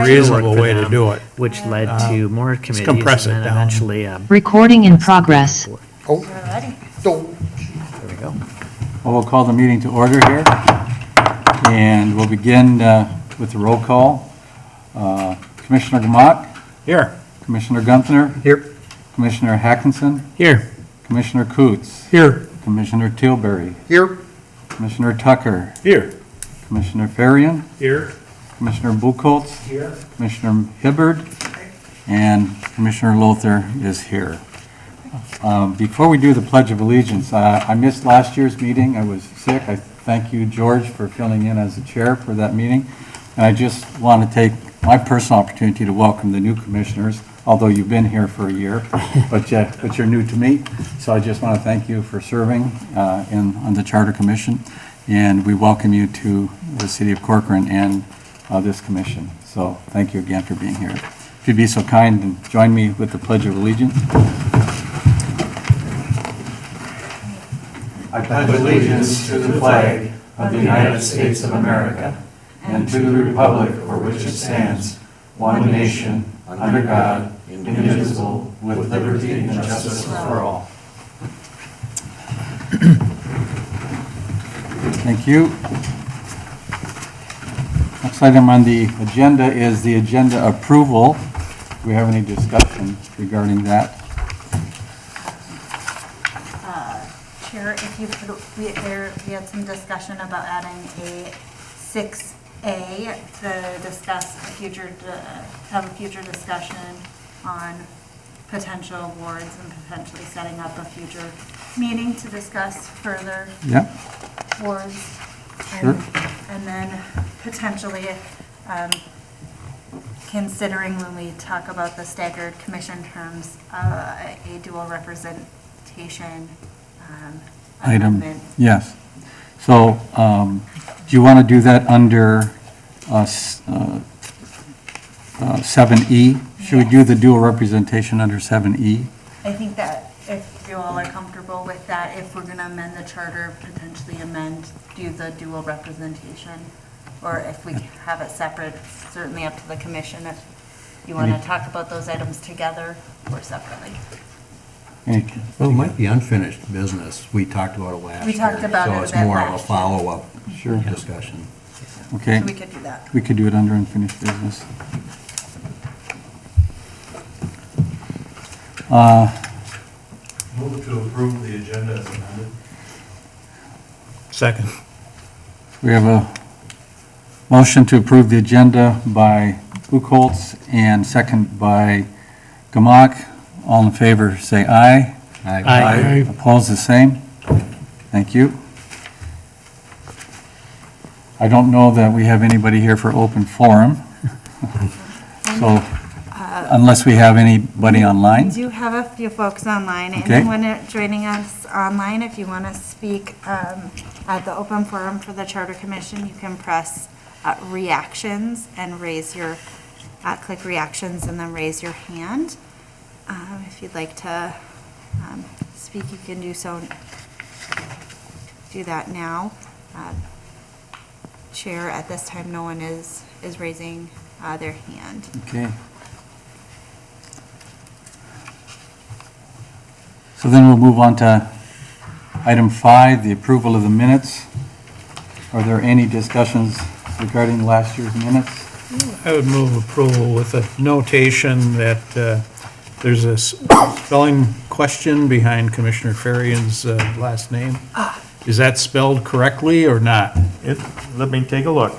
reasonable way to do it. Which led to more committees and compress it then down. eventually. Recording in progress. Alrighty. There we go. Well, we'll call the meeting to order here, and we'll begin with the roll call. Commissioner Gamot, Here. Commissioner Gunther, Here. Commissioner Hackinson, Here. Commissioner Coots, Here. Commissioner Tilbury, Here. Commissioner Tucker, Here. Commissioner Farian, Here. Commissioner Buchholz, Here. Commissioner Hibbard, and Commissioner Lothar is here. Before we do the Pledge of Allegiance, I missed last year's meeting. I was sick. I thank you, George, for filling in as the chair for that meeting. And I just want to take my personal opportunity to welcome the new commissioners, although you've been here for a year, but you're new to me. So I just want to thank you for serving on the Charter Commission, and we welcome you to the City of Corcoran and this commission. So thank you again for being here. If you'd be so kind and join me with the Pledge of Allegiance. I pledge allegiance to the flag of the United States of America and to the republic for which it stands, one nation, under God, indivisible, with liberty and justice for all. Thank you. Next item on the agenda is the agenda approval. Do we have any discussion regarding that? Chair, if you could, we had some discussion about adding a 6A to discuss have a future discussion on potential awards and potentially setting up a future meeting to discuss further Yeah, awards. Sure. And then potentially considering when we talk about the staggered commission terms, a dual representation item, amendment. yes. So do you want to do that under 7E? Should we do the dual representation under 7E? I think that if you all are comfortable with that, if we're going to amend the charter, potentially do the dual representation, or if we have it separate, certainly up to the commission if you want to talk about those items together or separately. Well, it might be unfinished business. We talked about it last year. We talked about it a So it's bit more of a last year. follow-up Sure. discussion. Okay, So we could do that. we could do it under unfinished business. Move to approve the agenda as amended. Second. We have a motion to approve the agenda by Buchholz and second by Gamach. All in favor, say aye. Aye. Opposed, the same. Thank you. I don't know that we have anybody here for open forum. So unless we have anybody We online. do have a few folks online, and Okay. anyone joining us online, if you want to speak at the open forum for the Charter Commission, you can press reactions and click reactions and then raise your hand. If you'd like to speak, you can do so. Do that now. Chair, at this time, no one is raising their hand. Okay. So then we'll move on to item 5, the approval of the minutes. Are there any discussions regarding last year's minutes? I would move approval with a notation that there's a spelling question behind Commissioner Farian's last name. Is that spelled correctly or not? Let me take a look.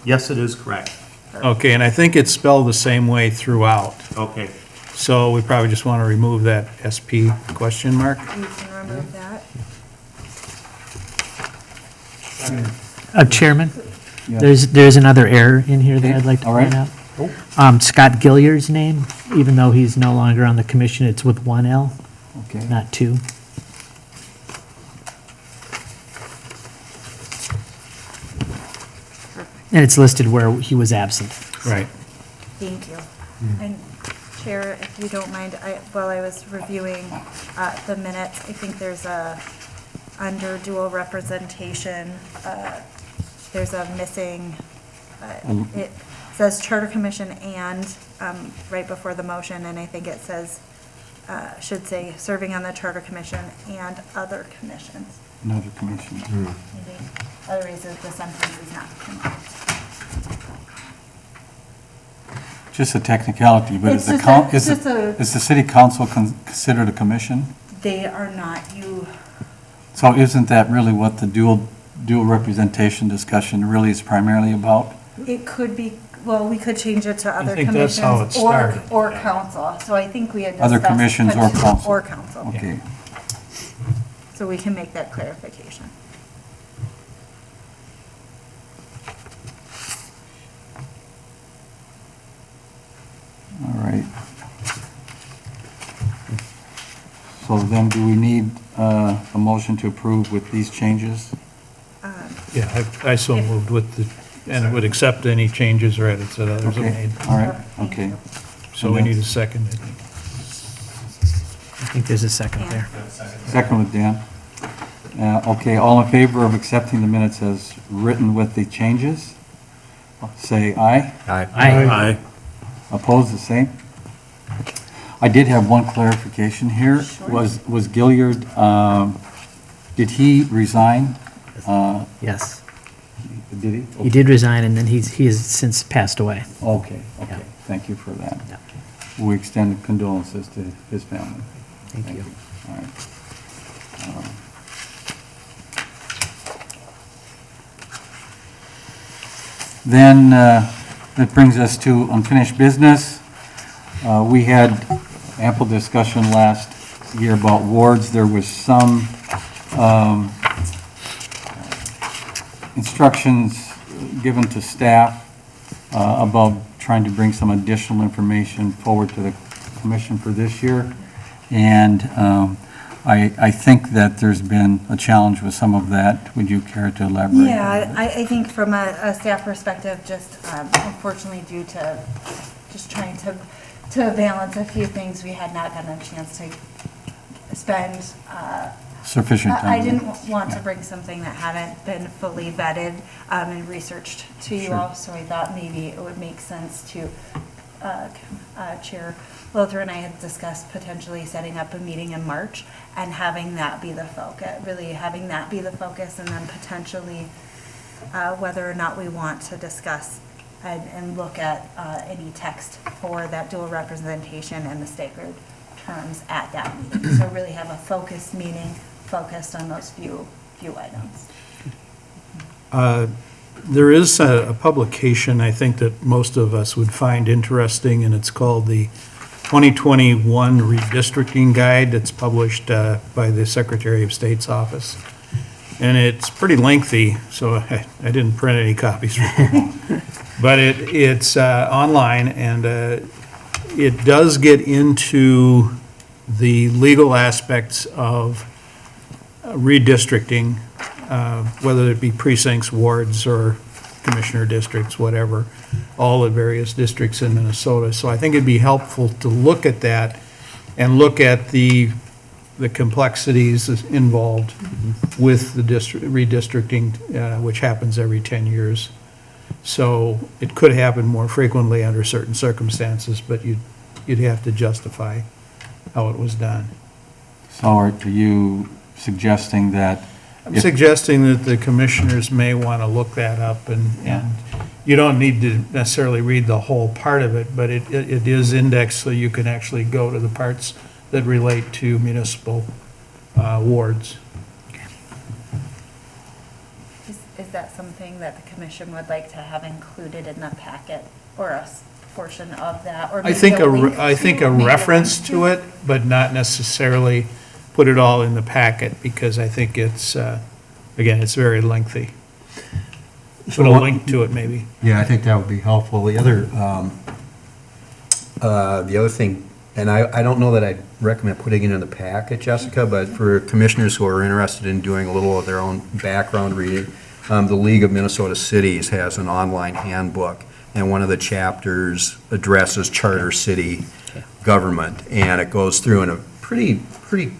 Yes, it is correct. Okay, and I think it's spelled the same way throughout. Okay. So we probably just want to remove that SP question mark. You can remove that. Chairman, Yes. there's another error in here that Okay, I'd like to all right. point out. Scott Gillier's name, even though he's no longer on the commission, it's with one L, Okay. not two. And it's listed where he was absent. Right. Thank you. And Chair, if you don't mind, while I was reviewing the minutes, I think there's under dual representation, there's a missing, it says Charter Commission and, right before the motion, and I think it says, should say, serving on the Charter Commission and other commissions. Another commission. Maybe, otherwise the sentence is not complete. Just a technicality, but It's is the, just coun- a- is just the, a- is the city council considered a commission? They are not, So isn't that really what the dual representation discussion really is primarily about? it could be, well, we could change it to other think commissions. that's how it started. Or council, so I think we had Other discussed commissions or potential- council. Or council, Okay. so we can make that clarification. All right. So then do we need a motion to approve with these changes? Yeah, I so moved with the, and would accept any changes or edits that others have Okay, made. all right, okay. So we need a second, I think. I think there's a second there. Second with Dan. Okay, all in favor of accepting the minutes as written with the changes? Say aye. Aye. Opposed, the same? I did have one clarification here. Sure. Was Gilliard, did he resign? Yes. Did he? He did resign, and then he has since passed away. Okay, Yeah. okay, thank you for that. Yeah. We extend condolences to his family. Thank you. All right. Then that brings us to unfinished business. We had ample discussion last year about wards. There was some instructions given to staff about trying to bring some additional information forward to the commission for this year. And I think that there's been a challenge with some of that. Would you care to elaborate? Yeah, I think from a staff perspective, just unfortunately due to just trying to balance a few things, we had not gotten a chance to spend. Sufficient time. I didn't want to bring something that hadn't been fully vetted and researched to you Sure. all, so I thought maybe it would make sense to, Chair Lothar and I had discussed potentially setting up a meeting in March and having that be the focus, really having that be the focus, and then potentially whether or not we want to discuss and look at any text for that dual representation and the staggered terms at that meeting. So really have a focused meeting focused on those few items. There is a publication, I think, that most of us would find interesting, and it's called the 2021 Redistricting Guide. It's published by the Secretary of State's office. And it's pretty lengthy, so I didn't print any copies. But it's online, and it does get into the legal aspects of redistricting, whether it be precincts, wards, or commissioner districts, whatever, all the various districts in Minnesota. So I think it'd be helpful to look at that and look at the complexities involved with the redistricting, which happens every 10 years. So it could happen more frequently under certain circumstances, but you'd have to justify how it was done. So are you suggesting that? I'm suggesting that the commissioners may want to look that up, and you don't need to necessarily read the whole part of it, but it is indexed so you can actually go to the parts that relate to municipal wards. Is that something that the commission would like to have included in the packet, or a portion of that, or I maybe think a link I think to, a maybe a reference link to it, but not necessarily put it all in the packet, because I think it's, again, it's very lengthy. Put a link to it, maybe. Yeah, I think that would be helpful. The other thing, and I don't know that I'd recommend putting it in the packet, Jessica, but for commissioners who are interested in doing a little of their own background reading, the League of Minnesota Cities has an online handbook, and one of the chapters addresses charter city government, and it goes through in a pretty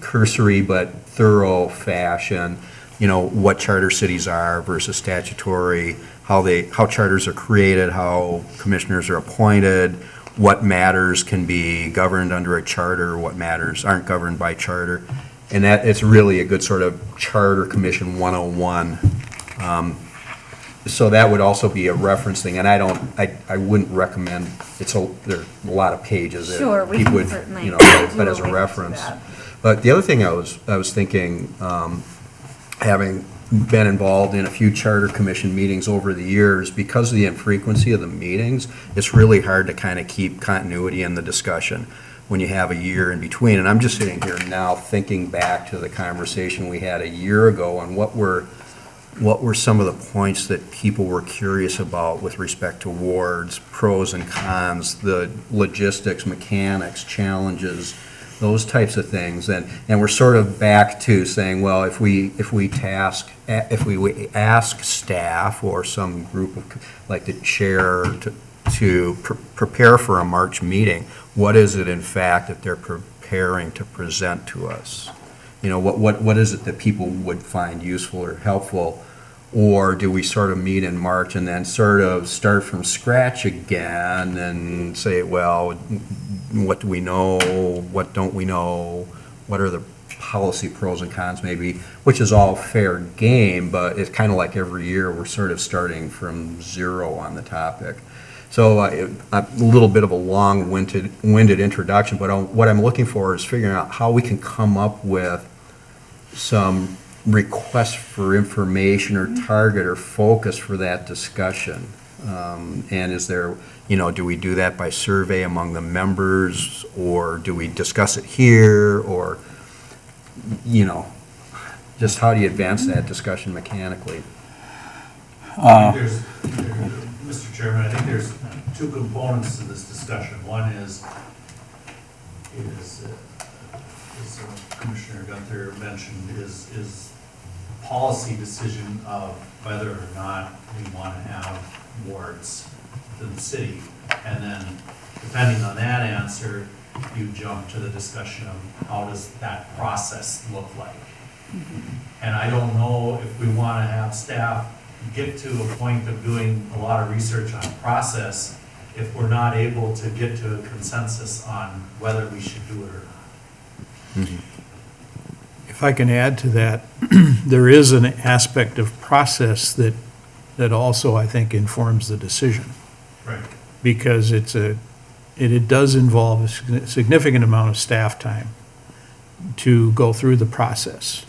cursory but thorough fashion what charter cities are versus statutory, how charters are created, how commissioners are appointed, what matters can be governed under a charter, what matters aren't governed by charter. And that, it's really a good sort of Charter Commission 101. So that would also be a reference thing, and I wouldn't recommend, there are a lot of pages that Sure, we people can would, certainly but do as a a link to reference. that. But the other thing I was thinking, having been involved in a few charter commission meetings over the years, because of the infrequency of the meetings, it's really hard to kind of keep continuity in the discussion when you have a year in between. And I'm just sitting here now thinking back to the conversation we had a year ago on what were some of the points that people were curious about with respect to wards, pros and cons, the logistics, mechanics, challenges, those types of things. And we're sort of back to saying, well, if we ask staff or some group of, like the chair, to prepare for a March meeting, what is it in fact that they're preparing to present to us? What is it that people would find useful or helpful? Or do we sort of meet in March and then sort of start from scratch again and say, well, what do we know? What don't we know? What are the policy pros and cons maybe? Which is all fair game, but it's kind of like every year we're sort of starting from zero on the topic. So a little bit of a long-winded introduction, but what I'm looking for is figuring out how we can come up with some request for information or target or focus for that discussion. And is there, do we do that by survey among the members, or do we discuss it here, or, just how do you advance that discussion mechanically? Mr. Chairman, I think there's two components to this discussion. One is Commissioner Gunther mentioned, is policy decision of whether or not we want to have wards within the city. And then, depending on that answer, you jump to the discussion of how does that process look like. And I don't know if we want to have staff get to a point of doing a lot of research on process if we're not able to get to a consensus on whether we should do it or not. If I can add to that, there is an aspect of process that also, I think, informs the decision. Right. Because it does involve a significant amount of staff time to go through the process.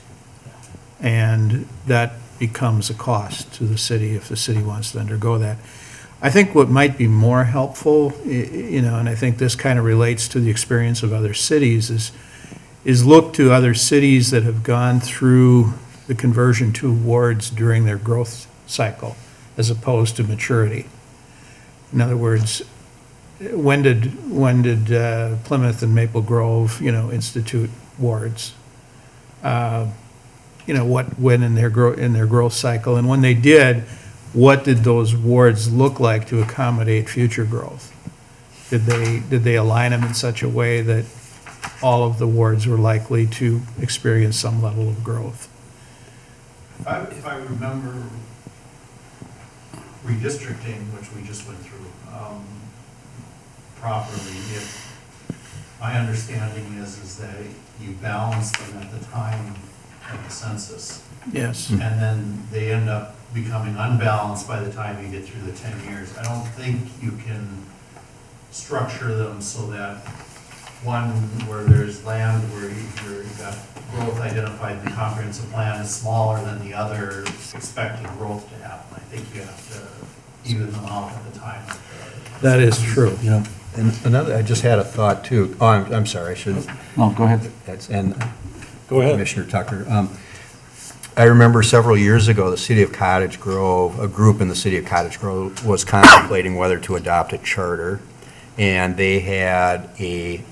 And that becomes a cost to the city if the city wants to undergo that. I think what might be more helpful, and I think this kind of relates to the experience of other cities, is look to other cities that have gone through the conversion to wards during their growth cycle as opposed to maturity. In other words, when did Plymouth and Maple Grove, institute wards? When in their growth cycle, and when they did, what did those wards look like to accommodate future growth? Did they align them in such a way that all of the wards were likely to experience some level of growth? If I remember redistricting, which we just went through, properly, my understanding is that you balance them at the time of the census. Yes. And then they end up becoming unbalanced by the time you get through the 10 years. I don't think you can structure them so that one where there's land where you've got growth identified in the comprehensive plan is smaller than the other expected growth to happen. I think you have to even them out at the time. That is true. And another, I just had a thought too. Oh, I'm sorry, I should. No, go ahead. Go ahead. Commissioner Tucker. I remember several years ago, the city of Cottage Grove, a group in the city of Cottage Grove was contemplating whether to adopt a charter. And they had a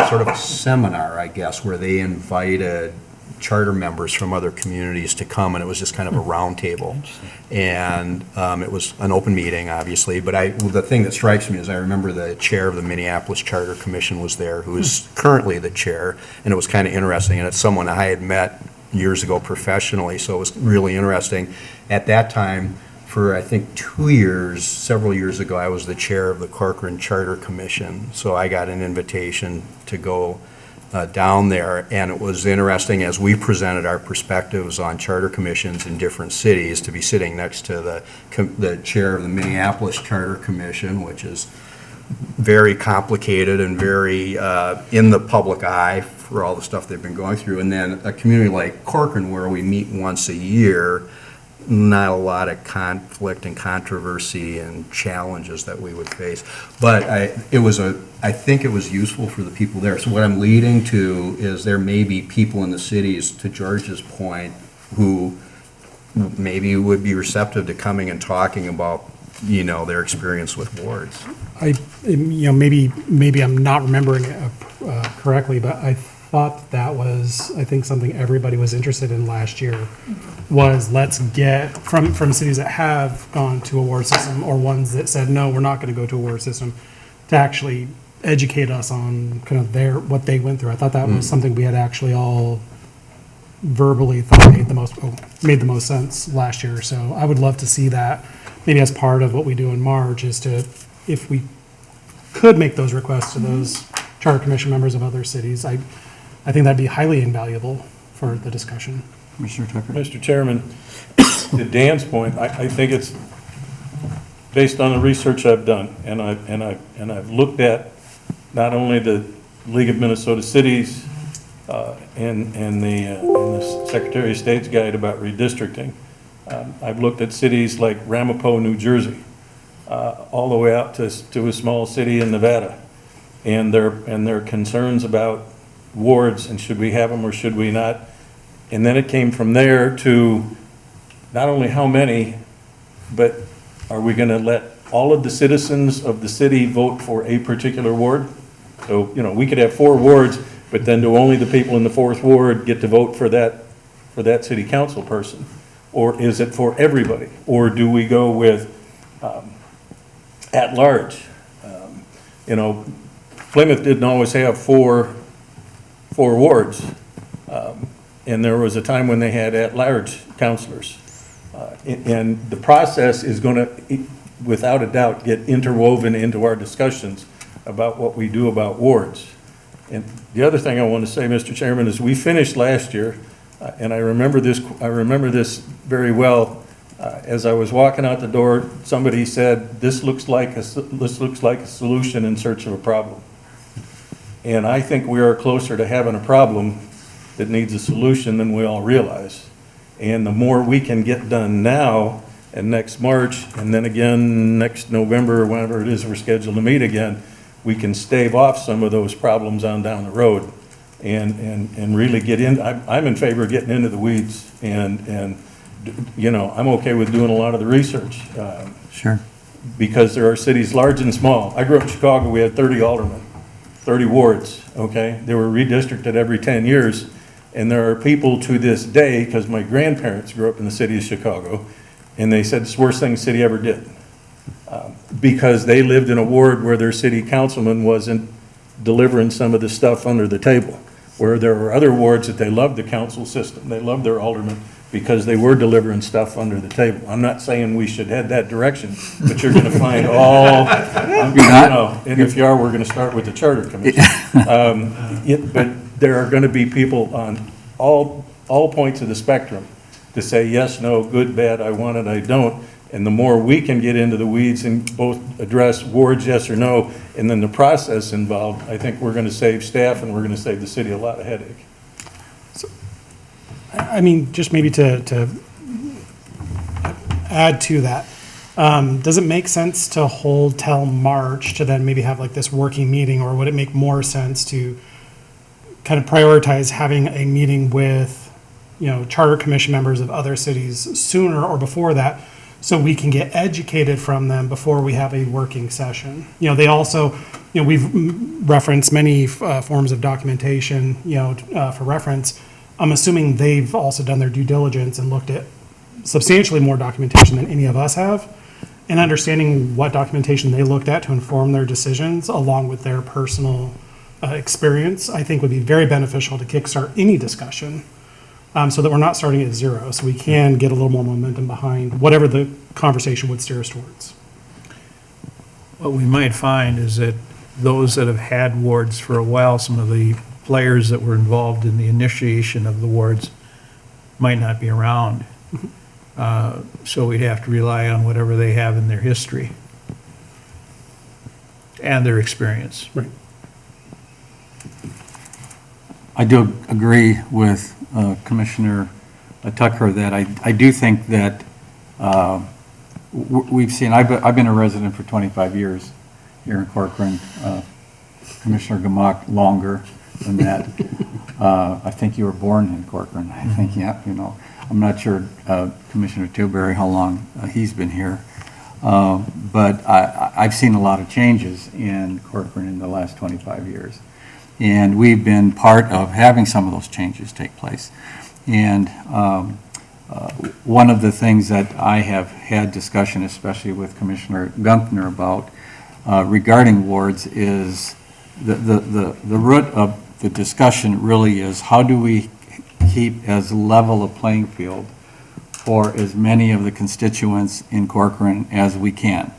sort of a seminar, I guess, where they invited charter members from other communities to come, and it was just kind of a round table. And it was an open meeting, obviously, but the thing that strikes me is I remember the chair of the Minneapolis Charter Commission was there, who is currently the chair, and it was kind of interesting, and it's someone I had met years ago professionally, so it was really interesting. At that time, for I think 2 years, several years ago, I was the chair of the Corcoran Charter Commission, so I got an invitation to go down there, and it was interesting as we presented our perspectives on charter commissions in different cities to be sitting next to the chair of the Minneapolis Charter Commission, which is very complicated and very in the public eye for all the stuff they've been going through. And then a community like Corcoran, where we meet once a year, not a lot of conflict and controversy and challenges that we would face. But I think it was useful for the people there. So what I'm leading to is there may be people in the cities, to George's point, who maybe would be receptive to coming and talking about, their experience with wards. Maybe I'm not remembering it correctly, but I thought that was, I think, something everybody was interested in last year, was let's get, from cities that have gone to a ward system, or ones that said, no, we're not going to go to a ward system, to actually educate us on kind of what they went through. I thought that was something we had actually all verbally thought made the most sense last year. So I would love to see that, maybe as part of what we do in March, is to, if we could make those requests to those charter commission members of other cities, I think that'd be highly invaluable for the discussion. Commissioner Tucker? Mr. Chairman, to Dan's point, I think it's based on the research I've done, and I've looked at not only the League of Minnesota Cities and the Secretary of State's guide about redistricting. I've looked at cities like Ramapo, New Jersey, all the way out to a small city in Nevada, and their concerns about wards and should we have them or should we not. And then it came from there to not only how many, but are we going to let all of the citizens of the city vote for a particular ward? So, we could have 4 wards, but then do only the people in the 4th ward get to vote for that city council person? Or is it for everybody? Or do we go with at large? Plymouth didn't always have four wards. And there was a time when they had at-large counselors. And the process is going to, without a doubt, get interwoven into our discussions about what we do about wards. And the other thing I want to say, Mr. Chairman, is we finished last year, and I remember this very well. As I was walking out the door, somebody said, this looks like a solution in search of a problem. And I think we are closer to having a problem that needs a solution than we all realize. And the more we can get done now and next March, and then again next November, or whenever it is we're scheduled to meet again, we can stave off some of those problems on down the road and really get in. I'm in favor of getting into the weeds, and I'm okay with doing a lot of the research. Sure. Because there are cities large and small. I grew up in Chicago, we had 30 aldermen, 30 wards, okay? They were redistricted every 10 years. And there are people to this day, because my grandparents grew up in the city of Chicago, and they said it's the worst thing the city ever did. Because they lived in a ward where their city councilman wasn't delivering some of the stuff under the table. Where there were other wards that they loved the council system, they loved their aldermen, because they were delivering stuff under the table. I'm not saying we should head that direction, but you're gonna find all, and if you are, we're gonna start with the charter commission. But there are gonna be people on all points of the spectrum to say yes, no, good, bad, I want it, I don't. And the more we can get into the weeds and both address wards, yes or no, and then the process involved, I think we're gonna save staff and we're gonna save the city a lot of headache. I mean, just maybe to add to that, does it make sense to hold till March to then maybe have like this working meeting, or would it make more sense to kind of prioritize having a meeting with, charter commission members of other cities sooner or before that, so we can get educated from them before we have a working session? They also, we've referenced many forms of documentation, for reference. I'm assuming they've also done their due diligence and looked at substantially more documentation than any of us have, and understanding what documentation they looked at to inform their decisions, along with their personal experience, I think would be very beneficial to kickstart any discussion so that we're not starting at zero, so we can get a little more momentum behind whatever the conversation would steer us towards. What we might find is that those that have had wards for a while, some of the players that were involved in the initiation of the wards might not be around. So we'd have to rely on whatever they have in their history and their experience. Right. I do agree with Commissioner Tucker that I do think that we've seen, I've been a resident for 25 years here in Corcoran, Commissioner Gamak longer than that. I think you were born in Corcoran, I think, yeah, you know. I'm not sure Commissioner Tilbury, how long he's been here. But I've seen a lot of changes in Corcoran in the last 25 years. And we've been part of having some of those changes take place. And one of the things that I have had discussion, especially with Commissioner Gunther about regarding wards, is the root of the discussion really is how do we keep as level a playing field for as many of the constituents in Corcoran as we can?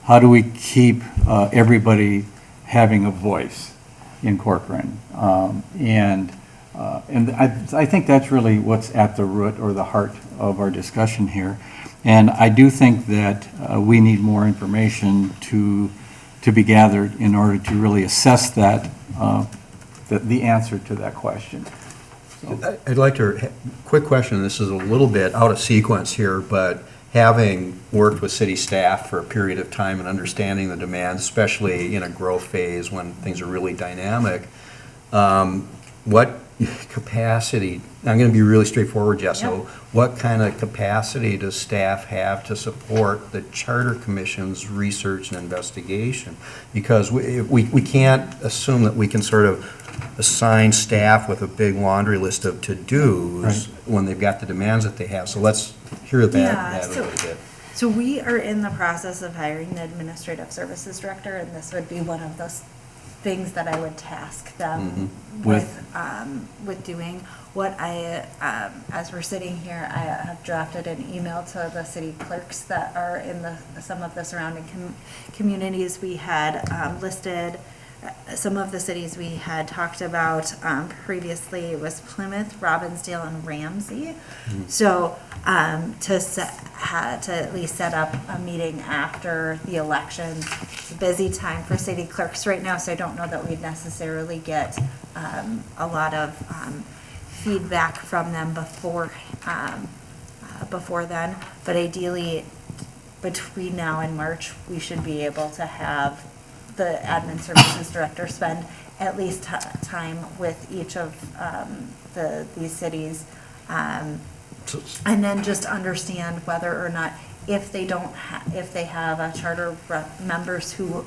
How do we keep everybody having a voice in Corcoran? And I think that's really what's at the root or the heart of our discussion here. And I do think that we need more information to be gathered in order to really assess that, the answer to that question. I'd like to, quick question, this is a little bit out of sequence here, but having worked with city staff for a period of time and understanding the demands, especially in a growth phase when things are really dynamic, what capacity, I'm going to be really straightforward, Jess, so what kind of capacity does staff have to support the Charter Commission's research and investigation? Because we can't assume that we can sort of assign staff with a big laundry list of to-dos when they've got the demands that they have. So let's hear that a little bit. So we are in the process of hiring the administrative services director, and this would be one of those things that I would task them with doing. What as we're sitting here, I have drafted an email to the city clerks that are in some of the surrounding communities. We had listed some of the cities we had talked about previously. It was Plymouth, Robbinsdale, and Ramsey. So to at least set up a meeting after the election. It's a busy time for city clerks right now, so I don't know that we'd necessarily get a lot of feedback from them before then. But ideally, between now and March, we should be able to have the admin services director spend at least time with each of these cities, and then just understand whether or not, if they have a charter members who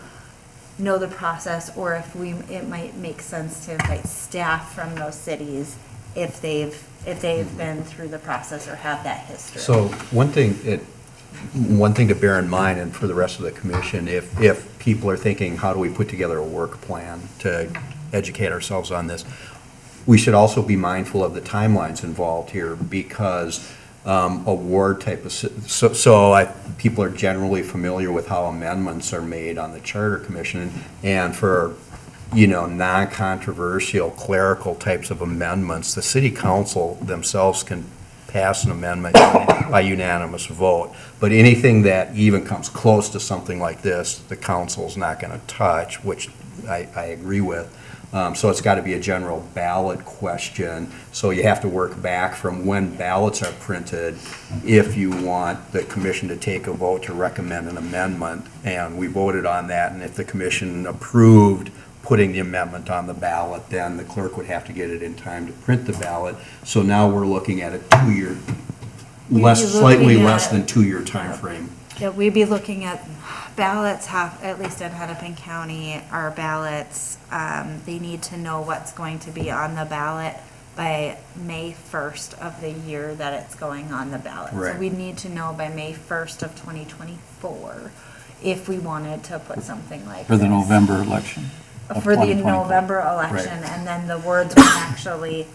know the process, or if it might make sense to invite staff from those cities if they've been through the process or have that history. So one thing to bear in mind, and for the rest of the commission, if people are thinking, how do we put together a work plan to educate ourselves on this, we should also be mindful of the timelines involved here, because award type of, people are generally familiar with how amendments are made on the Charter Commission, and for, non-controversial clerical types of amendments, the city council themselves can pass an amendment by unanimous vote. But anything that even comes close to something like this, the council's not going to touch, which I agree with. So it's got to be a general ballot question. So you have to work back from when ballots are printed if you want the commission to take a vote to recommend an amendment. And we voted on that, and if the commission approved putting the amendment on the ballot, then the clerk would have to get it in time to print the ballot. So now we're looking at a 2-year, slightly less than 2-year time frame. Yeah, we'd be looking at ballots, at least in Hennepin County, our ballots, they need to know what's going to be on the ballot by May 1st of the year that it's going on the ballot. Right. So we need to know by May 1st of 2024 if we wanted to put something like For the this. November election. of For the 2024. November election, Right. and then the words would actually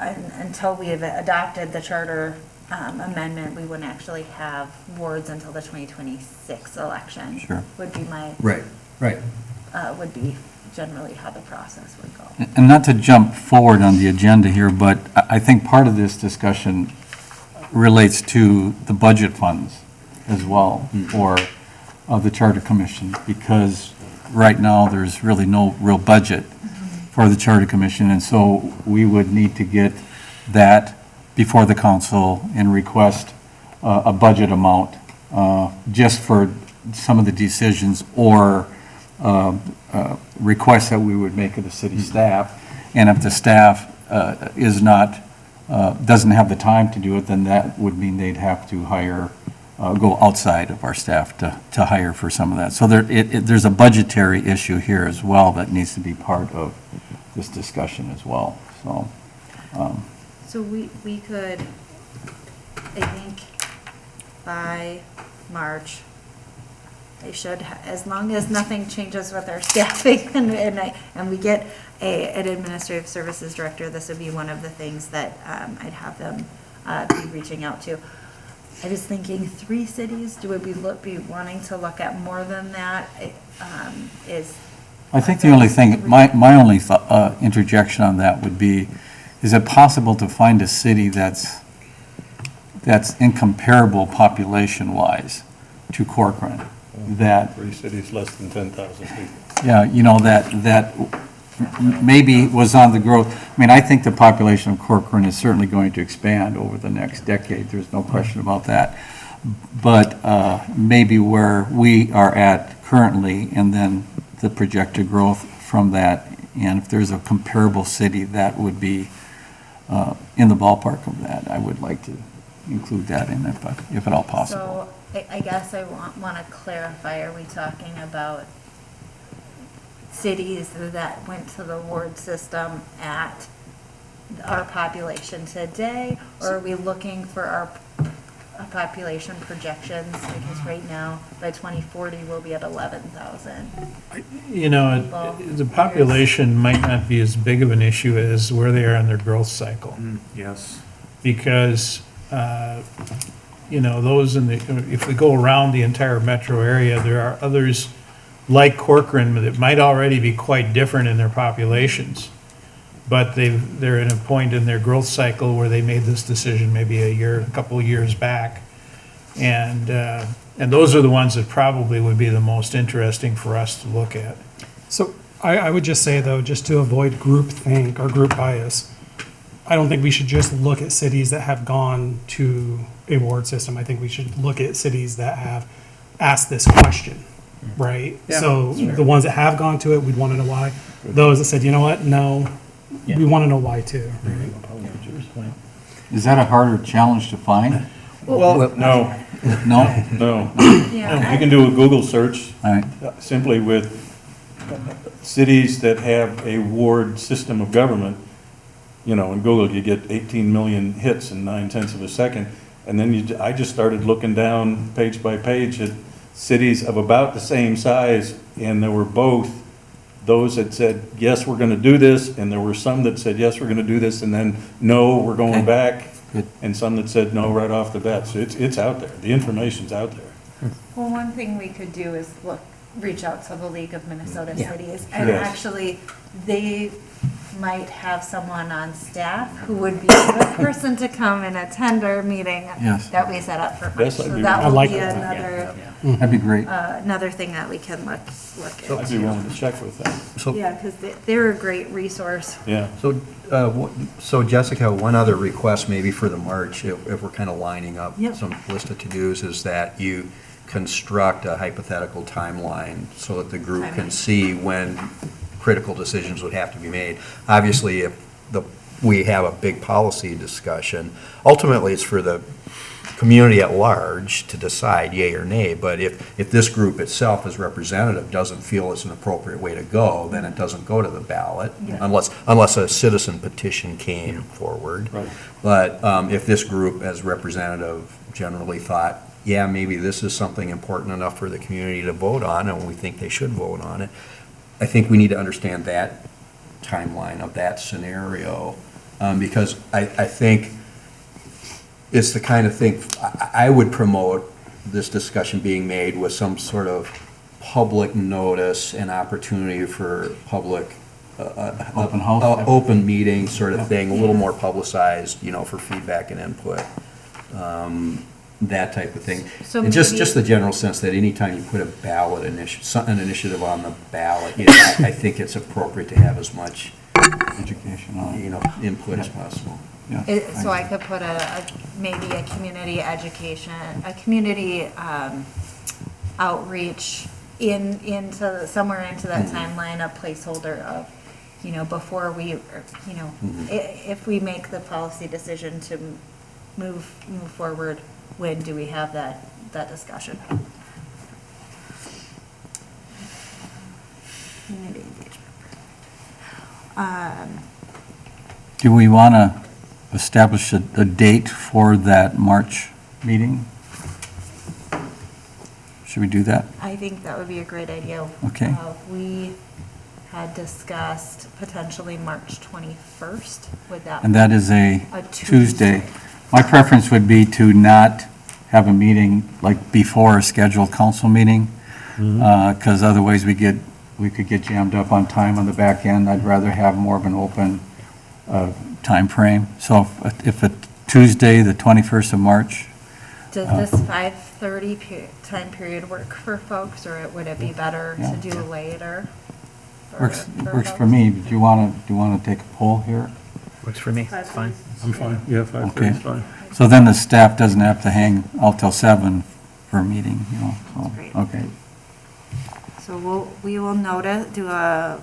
until we have adopted the charter amendment, we wouldn't actually have wards until the 2026 election. Sure. Would be my, Right, right. would be generally how the process would go. And not to jump forward on the agenda here, but I think part of this discussion relates to the budget funds as well for the Charter Commission, because right now, there's really no real budget for the Charter Commission, and so we would need to get that before the council and request a budget amount just for some of the decisions or requests that we would make of the city staff. And if the staff is not, doesn't have the time to do it, then that would mean they'd have to hire, go outside of our staff to hire for some of that. So there's a budgetary issue here as well that needs to be part of this discussion as well, so. So we could, I think, by March, they should, as long as nothing changes with our staffing and we get an administrative services director, this would be one of the things that I'd have them be reaching out to. I was thinking 3 cities, do we be wanting to look at more than that? I think the only thing, my only interjection on that would be, is it possible to find a city that's incomparable population-wise to Corcoran? That, 3 cities less than 10,000 people. yeah, you know, that maybe was on the growth. I mean, I think the population of Corcoran is certainly going to expand over the next decade, there's no question about that. But maybe where we are at currently, and then the projected growth from that, and if there's a comparable city that would be in the ballpark of that, I would like to include that in if at all possible. So I guess I want to clarify, are we talking about cities that went to the ward system at our population today? Or are we looking for our population projections? Because right now, by 2040, we'll be at 11,000. You know, the population might not be as big of an issue as where they are in their growth cycle. Yes. Because, you know, those if we go around the entire metro area, there are others like Corcoran that might already be quite different in their populations. But they're in a point in their growth cycle where they made this decision maybe a couple of years back. And those are the ones that probably would be the most interesting for us to look at. So I would just say, though, just to avoid groupthink or group bias, I don't think we should just look at cities that have gone to a ward system. I think we should look at cities that have asked this question, right? So the ones that have gone to it, we'd want to know why. Those that said, you know what, no, we want to know why too. Right? Is that a harder challenge to find? No, No? no. Yeah. You can do a Google search All right. simply with cities that have a ward system of government. You know, in Google, you get 18 million hits in 9/10 of a second. And then I just started looking down page by page at cities of about the same size, and there were both those that said, yes, we're going to do this, and there were some that said, yes, we're going to do this, and then, no, we're going Okay. back, Good. and some that said no right off the bat. So it's out there. The information's out there. Well, one thing we could do is reach out to the League of Minnesota Cities. And Yes. actually, they might have someone on staff who would be a good person to come and attend our meeting Yes. that we set up for March. Yes, I'd So be that I will like be that. another, That'd be great. another thing that we can look I'd be at. willing to check with them. So, Yeah, because they're a great resource. Yeah. so Jessica, one other request maybe for the March, if we're kind of lining up Yep. some list of to-dos, is that you construct a hypothetical timeline so that the group can see when critical decisions would have to be made. Obviously, if we have a big policy discussion, ultimately it's for the community at large to decide yay or nay, but if this group itself as representative doesn't feel it's an appropriate way to go, then it doesn't go to the ballot, Yeah. unless a citizen petition came forward. Right. But if this group as representative generally thought, yeah, maybe this is something important enough for the community to vote on, and we think they should vote on it, I think we need to understand that timeline of that scenario because I think it's the kind of thing, I would promote this discussion being made with some sort of public notice and opportunity for public, Open house? open meeting sort of thing, a little more publicized, for feedback and input, that type of thing. So And just maybe- the general sense that anytime you put a ballot an initiative on the ballot, I think it's appropriate to have as much, Education on it. input as possible. Yeah. So I could put maybe a community education, a community outreach somewhere into that timeline, a placeholder of, before we, if we make the policy decision to move forward, when do we have that discussion? Community engagement. Do we want to establish a date for that March meeting? Should we do that? I think that would be a great idea. Okay. We had discussed potentially March 21st, would that? And that is a A Tuesday. Tuesday. My preference would be to not have a meeting like before a scheduled council meeting, because otherwise we could get jammed up on time on the back end. I'd rather have more of an open time frame. So if a Tuesday, the 21st of March, Does this 5:30 time period work for folks, or would it be better Yeah. to do later? works for me. Do you want to take a poll here? Works for me, it's fine. I'm fine, yeah, 5:30 is fine. So then the staff doesn't have to hang out till 7 for a meeting, so, Great. okay. So we will do a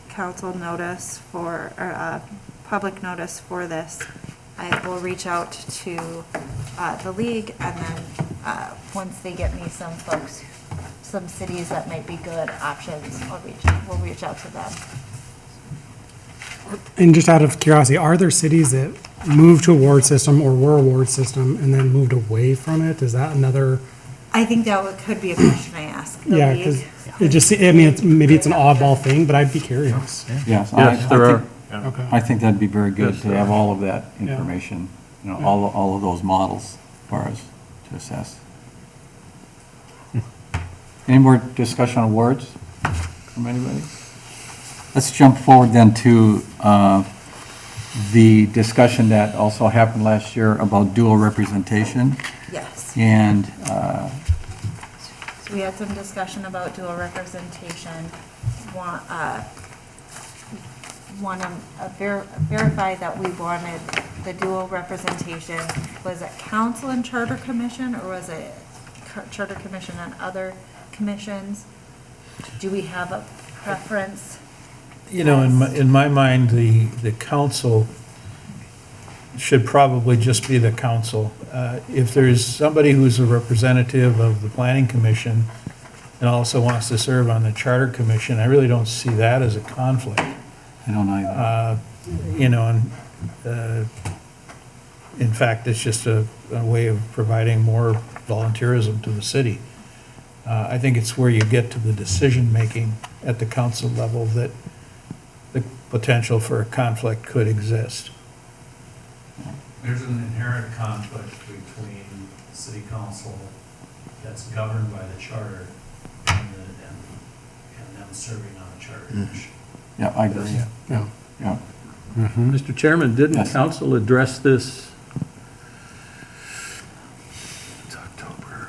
council notice or a public notice for this. I will reach out to the league, and then once they get me some folks, some cities that might be good options, we'll reach out to them. And just out of curiosity, are there cities that moved to a ward system or were a ward system and then moved away from it? Is that another? I think could be a question I ask the Yeah, league. because it just, maybe it's an oddball thing, but I'd be curious. Yes, Yes, there are. Okay. I think that'd be very good Yes, to there have are. all of that information, all of those models for us to assess. Any more discussion on awards from anybody? Let's jump forward then to the discussion that also happened last year about dual representation. Yes. And So we had some discussion about dual representation. Want to verify that we wanted the dual representation. Was it council and charter commission, or was it charter commission and other commissions? Do we have a preference? In my mind, the council should probably just be the council. If there's somebody who's a representative of the planning commission and also wants to serve on the charter commission, I really don't see that as a conflict. I don't either. In fact, it's just a way of providing more volunteerism to the city. I think it's where you get to the decision-making at the council level that the potential for a conflict could exist. There's an inherent conflict between city council that's governed by the charter and them serving on the charter commission. Yeah, I agree. Yeah. Yeah. Mr. Chairman, didn't Yes. council address this? It's October.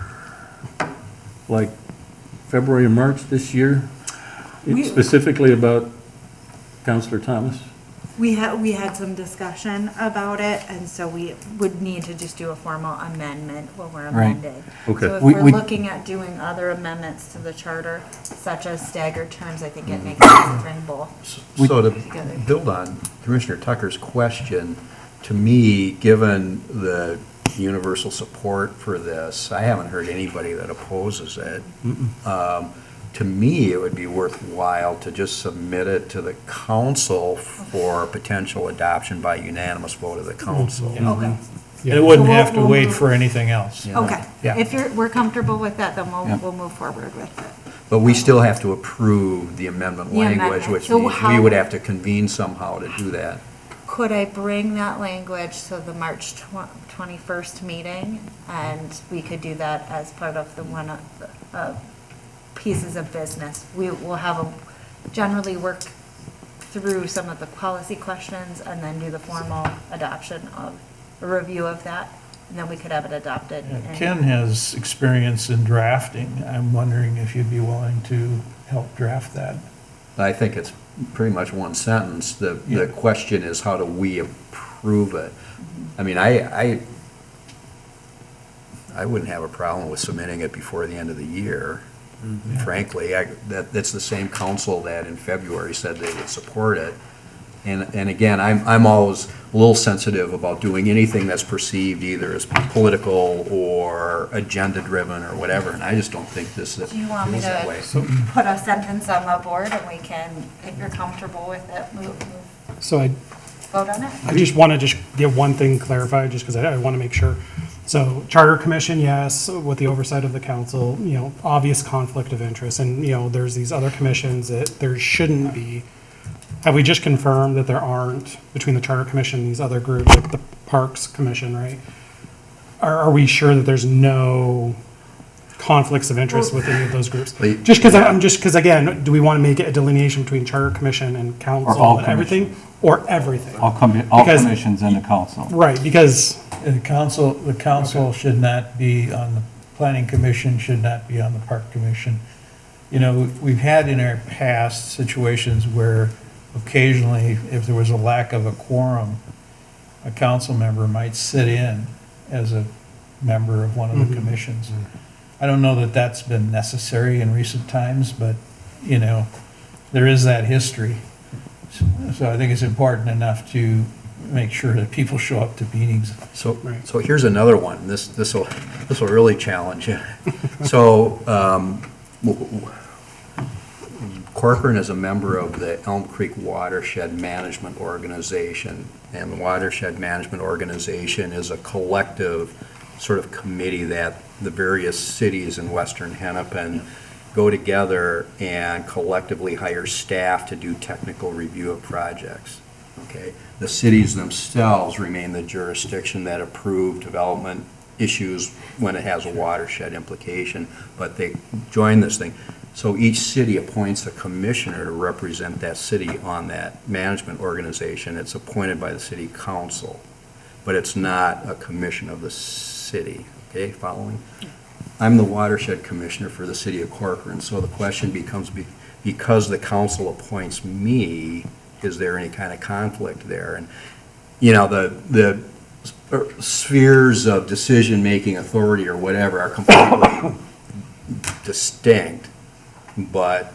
Like February or March this year? Specifically about Counselor Thomas? We had some discussion about it, and so we would need to just do a formal amendment when we're Right. amended. Okay. So if We- we're we- looking at doing other amendments to the charter, such as staggered terms, I think it makes sense to bring both. So to Together. build on Commissioner Tucker's question, to me, given the universal support for this, I haven't heard anybody that opposes it. To me, it would be worthwhile to just submit it to the council for potential adoption by unanimous vote of the council. Okay, And it wouldn't So have to we'll wait move- for anything else. okay. Yeah. If we're comfortable with that, then Yeah. we'll move forward with it. But we still have to approve the amendment The language, amendment. which So means we how- would have to convene somehow to do that. could I bring that language to the March 21st meeting? And we could do that as part of the one of the pieces of business. We will generally work through some of the policy questions and then do the formal adoption of, a review of that, and then we could have it adopted. Yeah, Ken has experience in drafting. I'm wondering if you'd be willing to help draft that. I think it's pretty much one sentence. The Yeah. question is, how do we approve it? I mean, I wouldn't have a problem with submitting it before the end of the year, frankly. That's the same council that in February said they would support it. And again, I'm always a little sensitive about doing anything that's perceived either as political or agenda-driven or whatever, and I just don't think this is Do you want me that way. to put a sentence on the board and we can, if you're comfortable with it, So vote on it? I just want to just get one thing clarified, just because I want to make sure. So Charter Commission, yes, with the oversight of the council, obvious conflict of interest. And, there's these other commissions that there shouldn't be. Have we just confirmed that there aren't, between the Charter Commission and these other groups, like the Parks Commission, right? Are we sure that there's no conflicts of interest with any of those groups? Just because, again, do we want to make it a delineation between Charter Commission and Or council all and everything? Or everything? All Because- commissions and the council. Right, because, The council should not be on the planning commission, should not be on the park commission. We've had in our past situations where occasionally, if there was a lack of a quorum, a council member might sit in as a member of one of the commissions. I don't know that that's been necessary in recent times, but, there is that history. So I think it's important enough to make sure that people show up to meetings. So here's another one. This will really challenge you. So, Corcoran is a member of the Elm Creek Watershed Management Organization, and the Watershed Management Organization is a collective sort of committee that the various cities in western Hennepin go together and collectively hire staff to do technical review of projects. Okay? The cities themselves remain the jurisdiction that approve development issues when it has a watershed implication, but they join this thing. So each city appoints a commissioner to represent that city on that management organization. It's appointed by the city council, but it's not a commission of the city. Okay, following? I'm the watershed commissioner for the city of Corcoran, so the question becomes, because the council appoints me, is there any kind of conflict there? And, the spheres of decision-making authority or whatever are completely distinct. But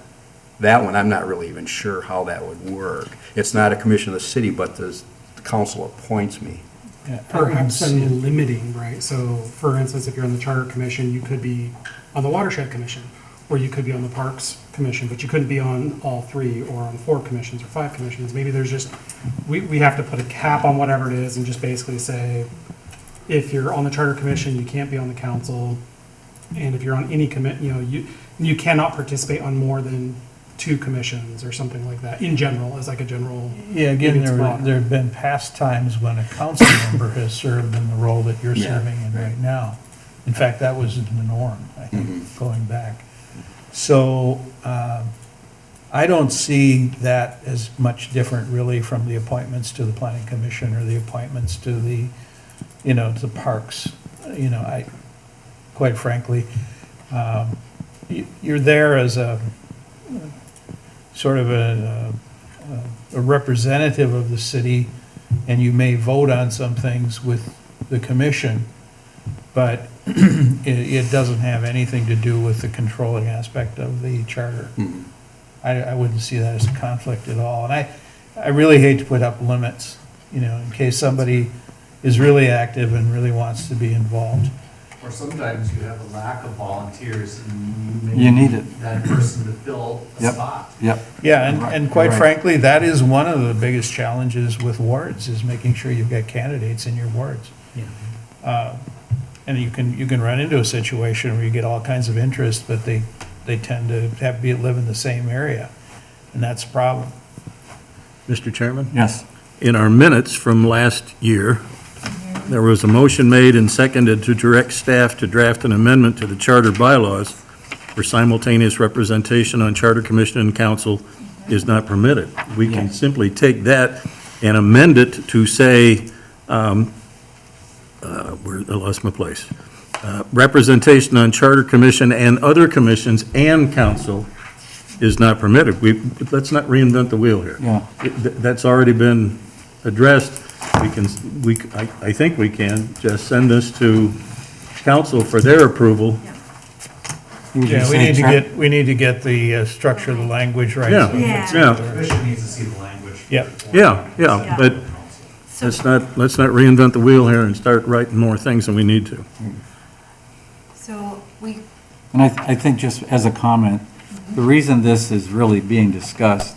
that one, I'm not really even sure how that would work. It's not a commission of the city, but the council appoints me. perhaps some limiting, right? So, for instance, if you're on the Charter Commission, you could be on the Watershed Commission, or you could be on the Parks Commission, but you couldn't be on all three, or on 4 commissions, or 5 commissions. Maybe there's just, we have to put a cap on whatever it is, and just basically say, if you're on the Charter Commission, you can't be on the council, and if you're on any you cannot participate on more than 2 commissions, or something like that, in general, as like a general. Yeah, again, maybe it's broader. there have been past times when a council member has served in the role that you're Yeah, serving in right. right now. In fact, that was the norm, I think, going back. So I don't see that as much different really from the appointments to the planning commission or the appointments to the, to parks. Quite frankly, you're there as a sort of a representative of the city, and you may vote on some things with the commission, but it doesn't have anything to do with the controlling aspect of the charter. I wouldn't see that as a conflict at all. And I really hate to put up limits, in case somebody is really active and really wants to be involved. Or sometimes you have a lack of volunteers and You need it. that person to fill a Yep. spot. Yep. Yeah, Right, and quite right. frankly, that is one of the biggest challenges with wards, is making sure you've got candidates in your wards. And you can run into a situation where you get all kinds of interest, but they tend to live in the same area, and that's a problem. Mr. Chairman? Yes. in our minutes from last year, there was a motion made and seconded to direct staff to draft an amendment to the charter bylaws for simultaneous representation on charter commission and council is not permitted. We can simply take that and amend it to say, I lost my place. Representation on charter commission and other commissions and council is not permitted. Let's not reinvent the wheel here. Yeah. That's already been addressed. I think we can just send this to council for their approval. Yeah, we need to get the structure of the language right. Yeah, Yeah. The commission needs to see the language. Yeah. Yeah, but let's not reinvent the wheel here and start writing more things than we need to. So we, And I think just as a comment, the reason this is really being discussed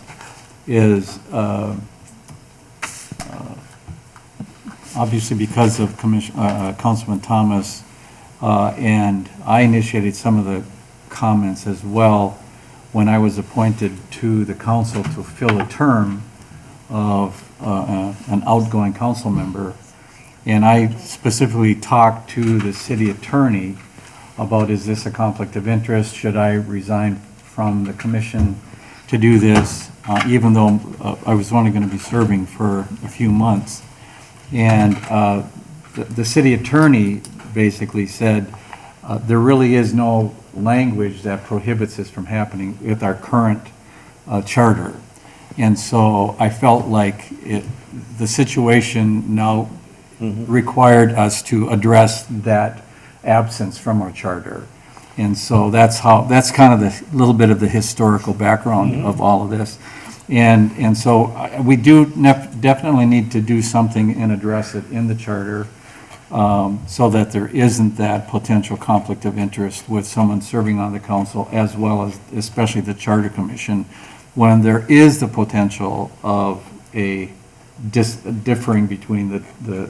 is obviously because of Councilman Thomas, and I initiated some of the comments as well when I was appointed to the council to fill a term of an outgoing council member. And I specifically talked to the city attorney about, is this a conflict of interest? Should I resign from the commission to do this, even though I was only going to be serving for a few months? And the city attorney basically said, there really is no language that prohibits this from happening with our current charter. And so I felt like the situation now required us to address that absence from our charter. And so that's kind of the little bit of the historical background of all of this. And so we do definitely need to do something and address it in the charter, so that there isn't that potential conflict of interest with someone serving on the council, as well as especially the charter commission, when there is the potential of a differing between the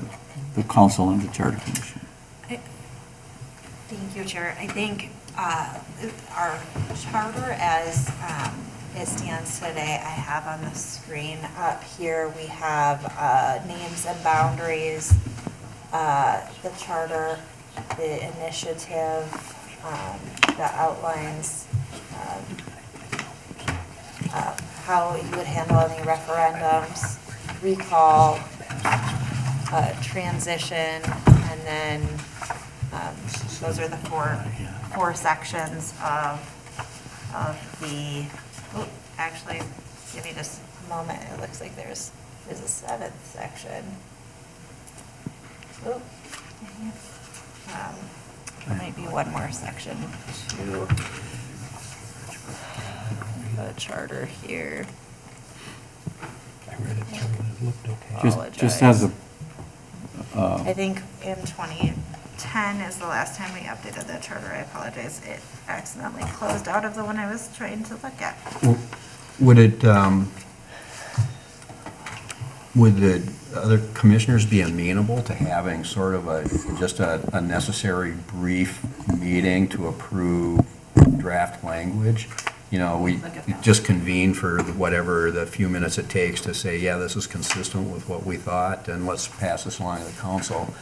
council and the charter commission. thank you, Chair. I think our charter as it stands today, I have on the screen up here, we have names and boundaries, the charter, the initiative that outlines how you would handle any referendums, recall, transition, and then those are the four sections of the, oh, actually, give me just a moment. It looks like there's a seventh section. Oh, there might be one more section to the charter here. Just as a, I think in 2010 is the last time we updated the charter. I apologize. It accidentally closed out of the one I was trying to look at. Would it, would the other commissioners be amenable to having sort of just a necessary brief meeting to approve draft language? You know, we just convene for whatever the few minutes it takes to say, yeah, this is consistent with what we thought, and let's pass this along to the council.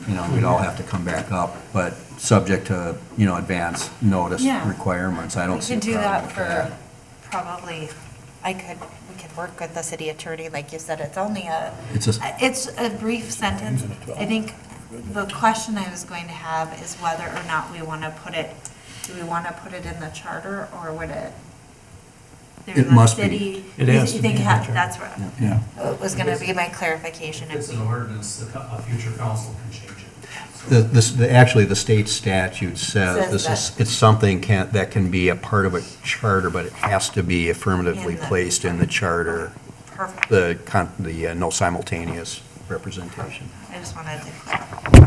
You know, we'd all have to come back up, but subject to, advance notice Yeah. requirements. I don't see a We could do problem that with for that. probably, we could work with the city attorney, like you said, it's only It's a brief sentence. I think the question I was going to have is whether or not we want to put it, do we want to put it in the charter, or would it? there's It a must be. city- It has you to think be in the charter. That's what, yeah. was going to be my clarification. If it's an ordinance, a future council can change it. So- Actually, the state statute says Says it's something that can be a part of a charter, but it has to be affirmatively In the- placed in the charter, Perfect. the no simultaneous representation. I just wanted to clarify.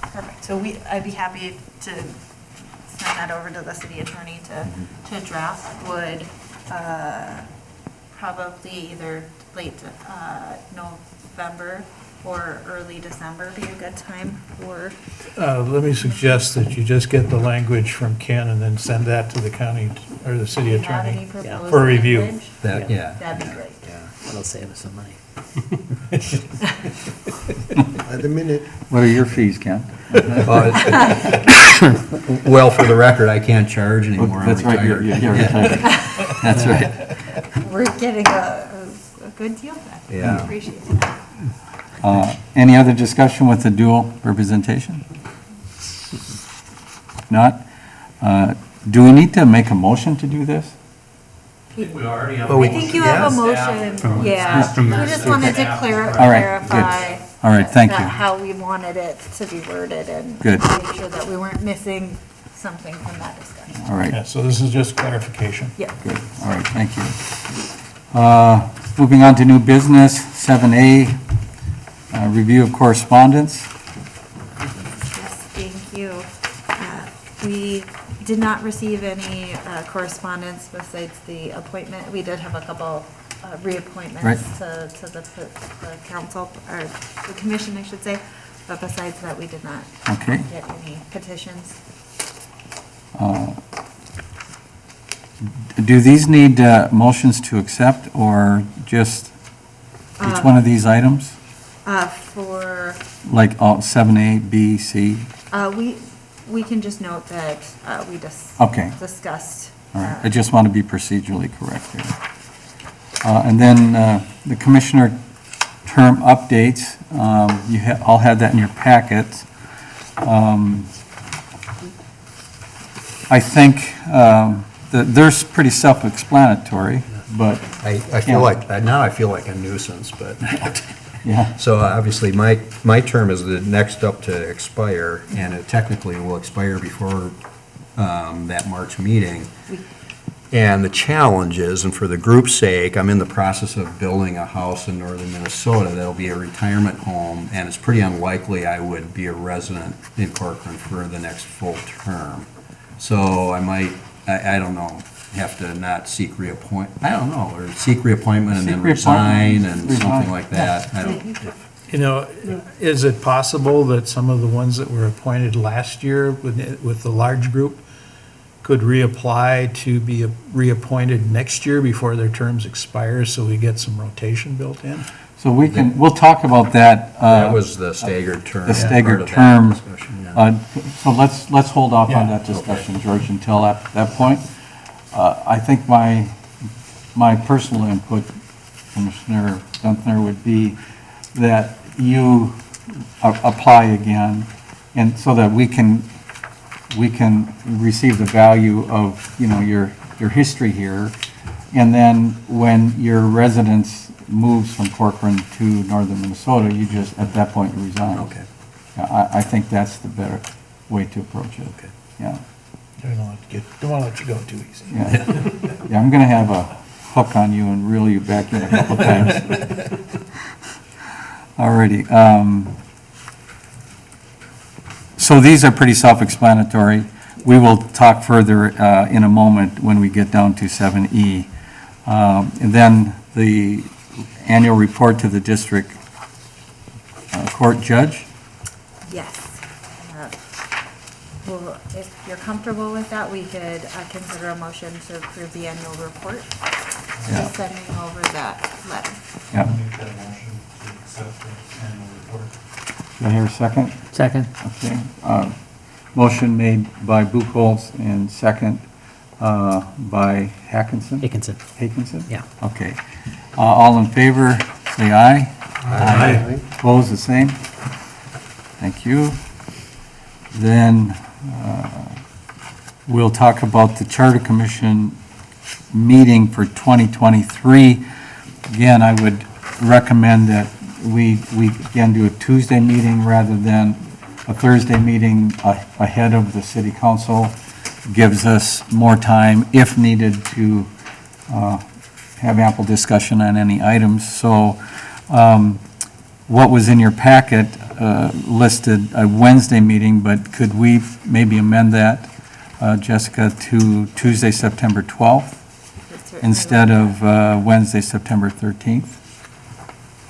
Perfect. So I'd be happy to send that over to the city attorney to draft. Would probably either late November or early December be a good time for? Let me suggest that you just get the language from Ken and then send that to the county or the city Do you have any attorney proposed for review. language? Yeah. That'd be great. That'll save us some money. By the minute. What are your fees, Ken? Well, for the record, I can't charge anymore. I'm That's right, retired. you're retired. That's right. We're getting a good deal then. Yeah. Appreciate that. Any other discussion with the dual representation? Not? Do we need to make a motion to do this? I think we already have. Oh, I think you have a motion, yeah. We just wanted to All right, good. clarify. All right, thank you. How we wanted it to be worded and Good. make sure that we weren't missing something from that discussion. All right, Yeah, so this is just clarification. Yeah. good. All right, thank you. Moving on to new business, 7A, review of correspondence. Yes, thank you. We did not receive any correspondence besides the appointment. We did have a couple reappointments Right. to the council, or the commission, I should say. But besides that, we did not Okay. get any petitions. Do these need motions to accept, or just each one of these items? For, Like 7A, B, C? we can just note that we Okay. discussed. All right, I just want to be procedurally correct here. And then the commissioner term updates, you all had that in your packets. I think that they're pretty self-explanatory, but, I feel like, now I feel like a nuisance, but, yeah, so obviously, my term is the next up to expire, and it technically will expire before that March meeting. And the challenge is, and for the group's sake, I'm in the process of building a house in northern Minnesota that'll be a retirement home, and it's pretty unlikely I would be a resident in Corcoran for the next full term. So I might, I don't know, have to not seek reappointment, I don't know, or seek reappointment and then Seek resign reappointment, and resign. something like that. I don't, You know, is it possible that some of the ones that were appointed last year with the large group could reapply to be reappointed next year before their terms expire, so we get some rotation built in? so we'll talk about that. that was the staggered term. The staggered part of that term. discussion, yeah. So let's hold off on Yeah. that discussion, George, until that point. I think my personal input, Commissioner Gunther, would be that you apply again, and so that we can receive the value of, your history here. And then when your residence moves from Corcoran to northern Minnesota, you just, at that point, you resign. Okay. I think that's the better way to approach it. Okay. Yeah, Don't want to let you go too easy. yeah. Yeah, I'm gonna have a hook on you and reel you back in a couple times. Alrighty, so these are pretty self-explanatory. We will talk further in a moment when we get down to 7E. And then the annual report to the district court judge. Yes. Well, if you're comfortable with that, we could consider a motion to approve the annual report. Yeah. Just sending over that letter. Yeah. I'll make that motion to accept the annual report. Do I hear a second? Second. Okay. Motion made by Buchholz and second by Hackinson? Hickinson. Hickinson? Yeah. Okay. All in favor, say aye. Aye. Opposed, the same. Thank you. Then we'll talk about the Charter Commission meeting for 2023. Again, I would recommend that we again do a Tuesday meeting rather than a Thursday meeting ahead of the city council. Gives us more time, if needed, to have ample discussion on any items. So what was in your packet listed a Wednesday meeting, but could we maybe amend that, Jessica, to Tuesday, September 12th instead of Wednesday, September 13th?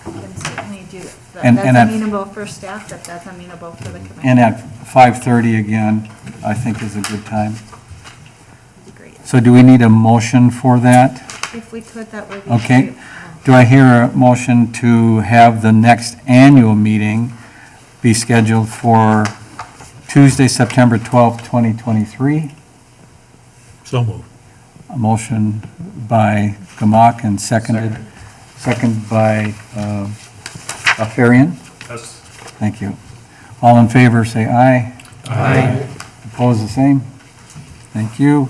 We can certainly do that. And That's at- amenable for staff, if that's amenable for the commission. And at 5:30 again, I think is a good time. Great. So do we need a motion for that? If we could, that would be Okay. great. do I hear a motion to have the next annual meeting be scheduled for Tuesday, September 12th, 2023? So moved. A motion by Gamak and second by Farian. Yes. Thank you. All in favor, say aye. Aye. Opposed, the same? Thank you.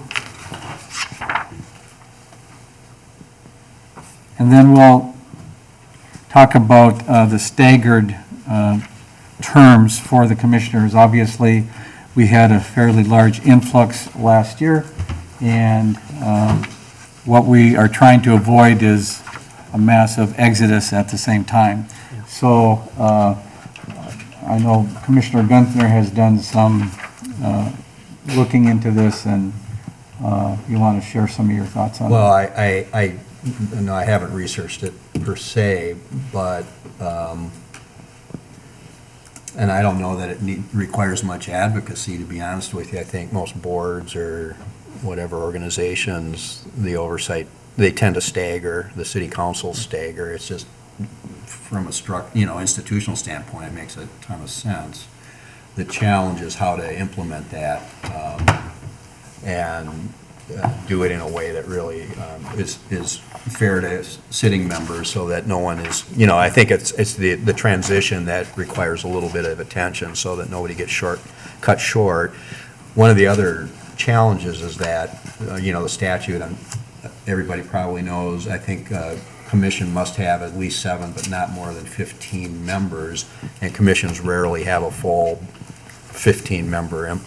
And then we'll talk about the staggered terms for the commissioners. Obviously, we had a fairly large influx last year, and what we are trying to avoid is a massive exodus at the same time. So I know Commissioner Gunther has done some looking into this, and you want to share some of your thoughts on it? Well, no, I haven't researched it per se, but, and I don't know that it requires much advocacy, to be honest with you. I think most boards or whatever organizations, the oversight, they tend to stagger, the city councils stagger. It's just, from a institutional standpoint, it makes a ton of sense. The challenge is how to implement that, and do it in a way that really is fair to sitting members, so that no one is, I think it's the transition that requires a little bit of attention, so that nobody gets cut short. One of the other challenges is that, the statute, and everybody probably knows, I think commission must have at least 7, but not more than 15 members, and commissions rarely have a full 15-member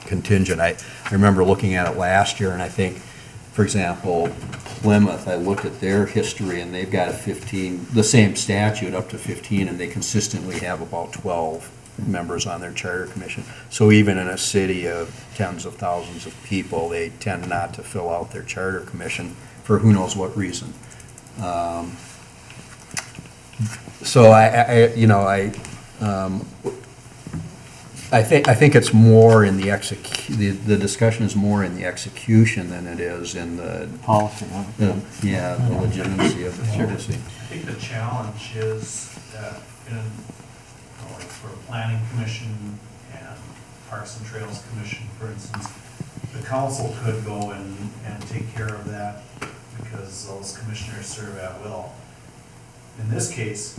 contingent. I remember looking at it last year, and I think, for example, Plymouth, I looked at their history, and they've got the same statute up to 15, and they consistently have about 12 members on their charter commission. So even in a city of tens of thousands of people, they tend not to fill out their charter commission for who knows what reason. So I think it's more in the discussion is more in the execution than it is in the Policy, huh? the legitimacy of the policy. I think the challenge is that like for a planning commission and Parks and Trails Commission, for instance, the council could go and take care of that because those commissioners serve at will. In this case,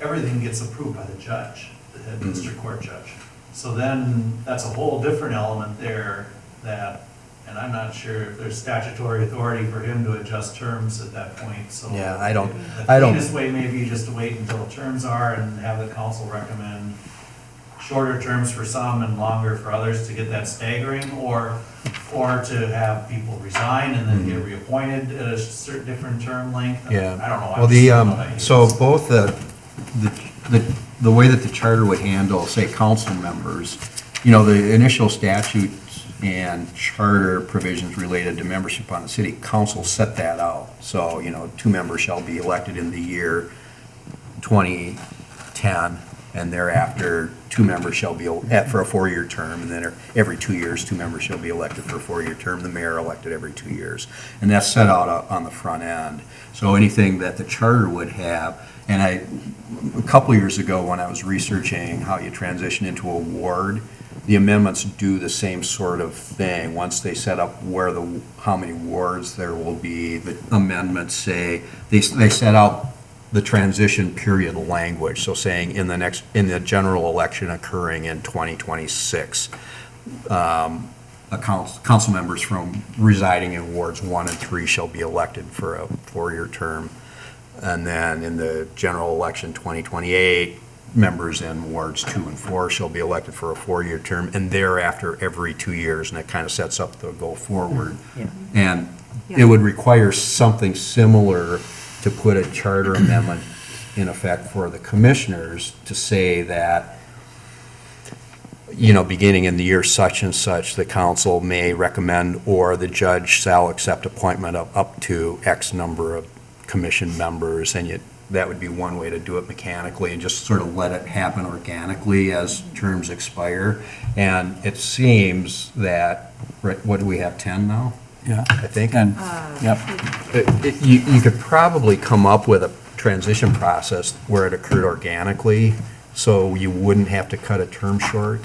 everything gets approved by the judge, the head district court judge. So then that's a whole different element there that, and I'm not sure if there's statutory authority for him to adjust terms at that point, so. Yeah, I don't. The cleanest way may be just to wait until terms are and have the council recommend shorter terms for some and longer for others to get that staggering, or to have people resign and then get reappointed at a certain different term length. Yeah. I don't know. Well, so both the way that the charter would handle, say, council members, the initial statutes and charter provisions related to membership on the city council set that out. So, 2 members shall be elected in the year 2010, and thereafter, 2 members shall be for a 4-year term, and then every 2 years, 2 members shall be elected for a 4-year term, the mayor elected every 2 years. And that's set out on the front end. So anything that the charter would have, and a couple years ago when I was researching how you transition into a ward, the amendments do the same sort of thing. Once they set up how many wards there will be, the amendments say, they set out the transition period language, so saying in the general election occurring in 2026, council members from residing in wards 1 and 3 shall be elected for a 4-year term. And then in the general election 2028, members in wards 2 and 4 shall be elected for a 4-year term, and thereafter every 2 years, and it kind of sets up the go forward. And it would require something similar to put a charter amendment in effect for the commissioners to say that, beginning in the year such and such, the council may recommend or the judge shall accept appointment of up to X number of commission members, and that would be one way to do it mechanically and just sort of let it happen organically as terms expire. And it seems that, what do we have, 10 now? Yeah, I think. and, yep, You could probably come up with a transition process where it occurred organically, so you wouldn't have to cut a term short.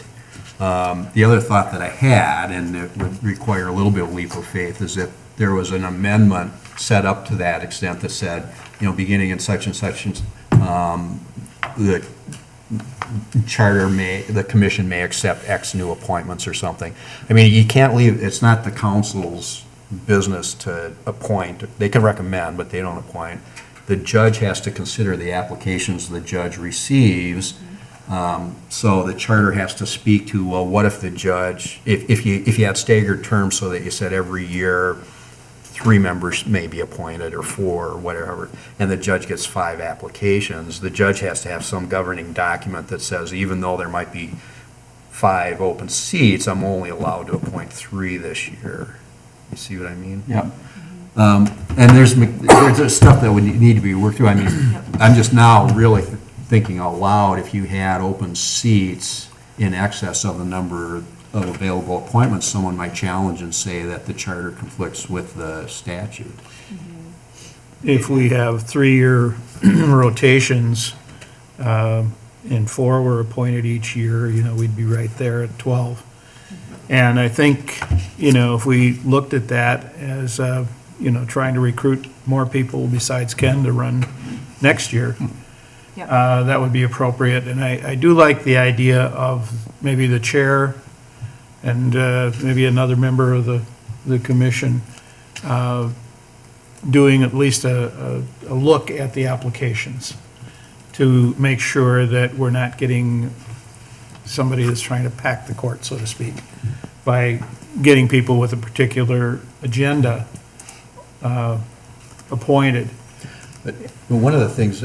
The other thought that I had, and it would require a little bit of leap of faith, is if there was an amendment set up to that extent that said, beginning in such and such, the the commission may accept X new appointments or something. I mean, you can't leave, it's not the council's business to appoint. They can recommend, but they don't appoint. The judge has to consider the applications the judge receives. So the charter has to speak to, well, what if the judge, if you had staggered terms so that you said every year 3 members may be appointed, or 4, or whatever, and the judge gets 5 applications, the judge has to have some governing document that says, even though there might be 5 open seats, I'm only allowed to appoint 3 this year. You see what I mean? yep. And there's stuff that would need to be worked through. I mean, I'm just now really thinking out loud, if you had open seats in excess of the number of available appointments, someone might challenge and say that the charter conflicts with the statute. If we have 3-year rotations, and 4 were appointed each year, we'd be right there at 12. And I think, if we looked at that as, trying to recruit more people besides Ken to run next year, Yep. that would be appropriate. And I do like the idea of maybe the chair and maybe another member of the commission doing at least a look at the applications to make sure that we're not getting somebody that's trying to pack the court, so to speak, by getting people with a particular agenda appointed. But one of the things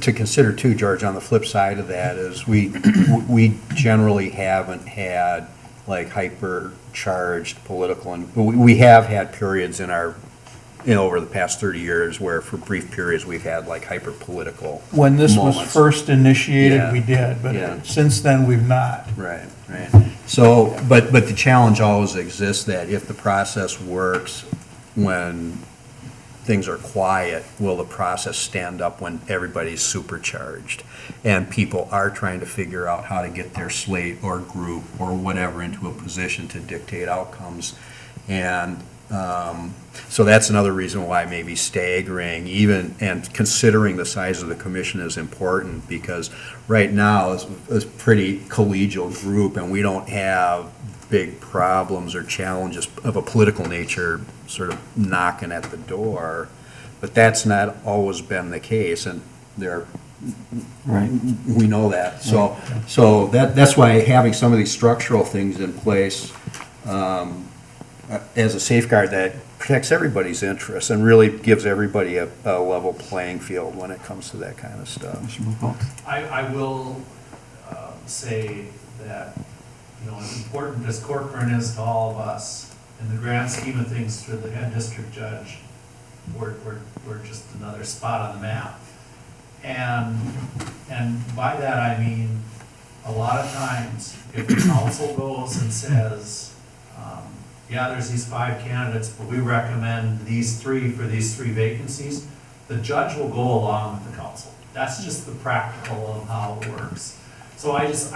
to consider too, George, on the flip side of that is we generally haven't had like hyper-charged political, and we have had periods in our, over the past 30 years where for brief periods we've had like hyper-political When this was moments. first initiated, Yeah. we did, Yeah. but since then, we've not. Right, right. So, but the challenge always exists that if the process works when things are quiet, will the process stand up when everybody's supercharged? And people are trying to figure out how to get their slate or group or whatever into a position to dictate outcomes. And so that's another reason why maybe staggering even and considering the size of the commission is important, because right now it's a pretty collegial group and we don't have big problems or challenges of a political nature sort of knocking at the door. But that's not always been the case, and Right. we know that. So that's why having some of these structural things in place as a safeguard that protects everybody's interests and really gives everybody a level playing field when it comes to that kind of stuff. I will say that, as important as Corcoran is to all of us, in the grand scheme of things for the head district judge, we're just another spot on the map. And by that I mean, a lot of times, if the council goes and says, yeah, there's these 5 candidates, but we recommend these 3 for these 3 vacancies, the judge will go along with the council. That's just the practical of how it works. So I just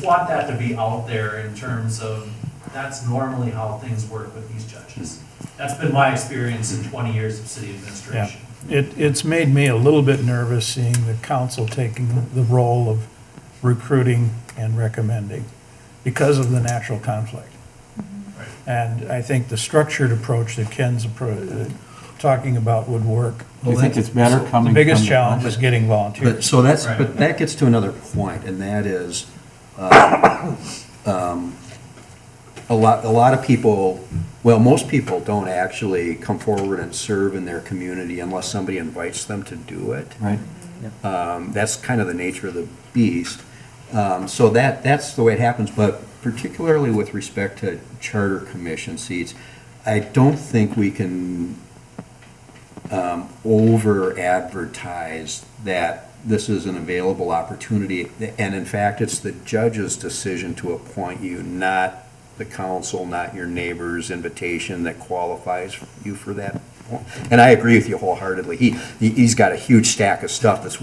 want that to be out there in terms of, that's normally how things work with these judges. That's been my experience in 20 years of city administration. It's made me a little bit nervous seeing the council taking the role of recruiting and recommending because of the natural conflict. Right. And I think the structured approach that Ken's talking about would work. Do you think it's better coming The from biggest the challenge budget? is getting But, volunteers. so that's, Right. but that gets to another point, and that is, a lot of people, well, most people don't actually come forward and serve in their community unless somebody invites them to do it. Right. That's kind of the nature of the beast. So that's the way it happens, but particularly with respect to charter commission seats, I don't think we can over-advertise that this is an available opportunity. And in fact, it's the judge's decision to appoint you, not the council, not your neighbor's invitation that qualifies you for that. And I agree with you wholeheartedly. He's got a huge stack of stuff that's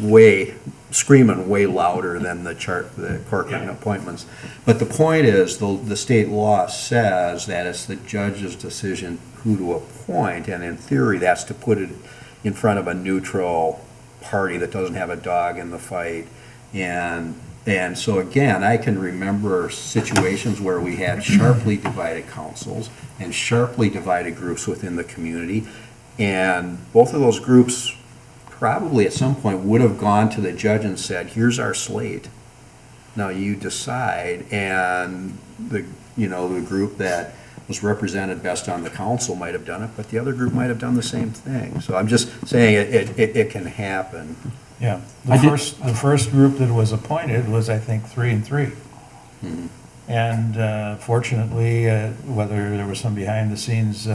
screaming way louder than the Corcoran appointments. But the point is, the state law says that it's the judge's decision who to appoint, and in theory, that's to put it in front of a neutral party that doesn't have a dog in the fight. And so again, I can remember situations where we had sharply divided councils and sharply divided groups within the community. And both of those groups probably at some point would have gone to the judge and said, here's our slate. Now you decide. And the group that was represented best on the council might have done it, but the other group might have done the same thing. So I'm just saying it can happen. Yeah, the first group that was appointed was, I think, 3 and 3. Mhm. And fortunately, whether there was some behind-the-scenes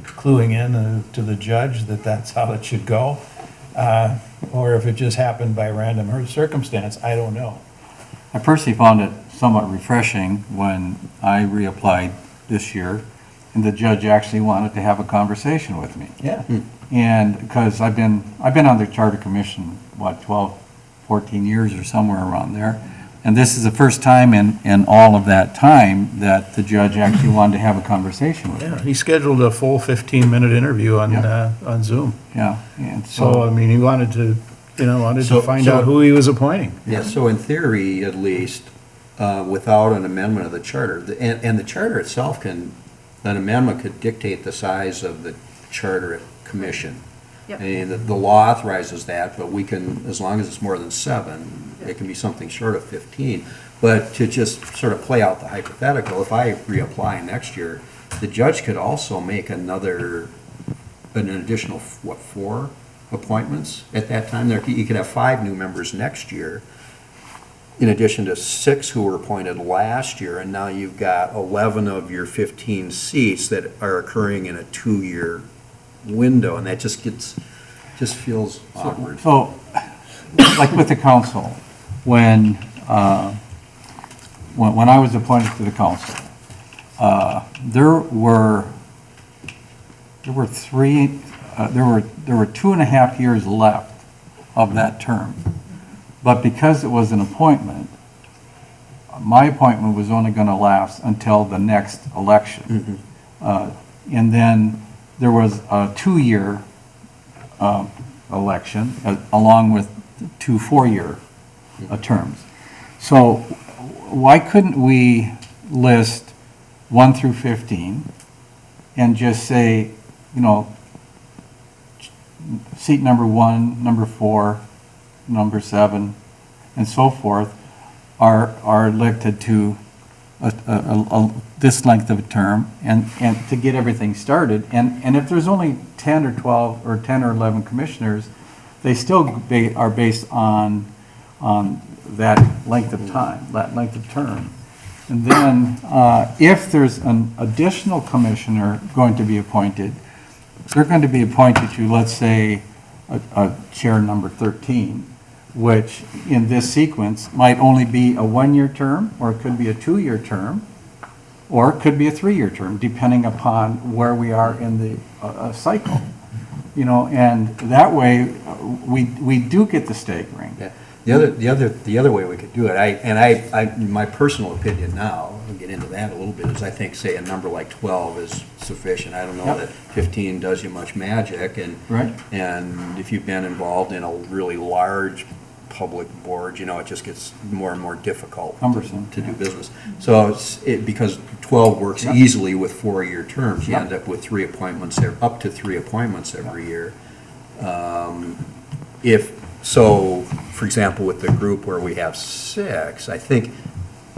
cluing in to the judge that that's how it should go, or if it just happened by random circumstance, I don't know. I personally found it somewhat refreshing when I reapplied this year, and the judge actually wanted to have a conversation with me. Yeah. And because I've been on the Charter Commission, 12, 14 years or somewhere around there. And this is the first time in all of that time that the judge actually wanted to have a conversation with me. Yeah, he scheduled a full 15-minute interview on Zoom. Yeah, and So, I mean, he wanted to So- find so- out who he was appointing. Yeah, so in theory, at least, without an amendment of the charter, and the charter itself an amendment could dictate the size of the charter commission. Yep. And the law authorizes that, but we can, as long as it's more than 7, it can be something short of 15. But to just sort of play out the hypothetical, if I reapply next year, the judge could also make an additional, 4 appointments at that time? You could have 5 new members next year, in addition to 6 who were appointed last year, and now you've got 11 of your 15 seats that are occurring in a 2-year window, and that just feels awkward. So, like with the council, when I was appointed to the council, there were 2.5 years left of that term. But because it was an appointment, my appointment was only going to last until the next election. And then there was a 2-year election, along with 2 4-year terms. So why couldn't we list 1 through 15 and just say, seat number 1, number 4, number 7, and so forth are elected to this length of a term, and to get everything started. And if there's only 10 or 12 or 10 or 11 commissioners, they still are based on that length of time, that length of term. And then if there's an additional commissioner going to be appointed, they're going to be appointed to, let's say, a chair number 13, which in this sequence might only be a 1-year term, or it could be a 2-year term, or it could be a 3-year term, depending upon where we are in the cycle. And that way, we do get the staggering. Yeah. The other way we could do it, my personal opinion now, I'll get into that a little bit, is I think, say, a number like 12 is sufficient. I don't know that 15 does you much magic, and if you've been involved in a really large public board, it just gets more and more difficult to do business. So because 12 works easily with 4-year terms, you end up with 3 appointments, up to 3 appointments every year. So, for example, with the group where we have 6, I think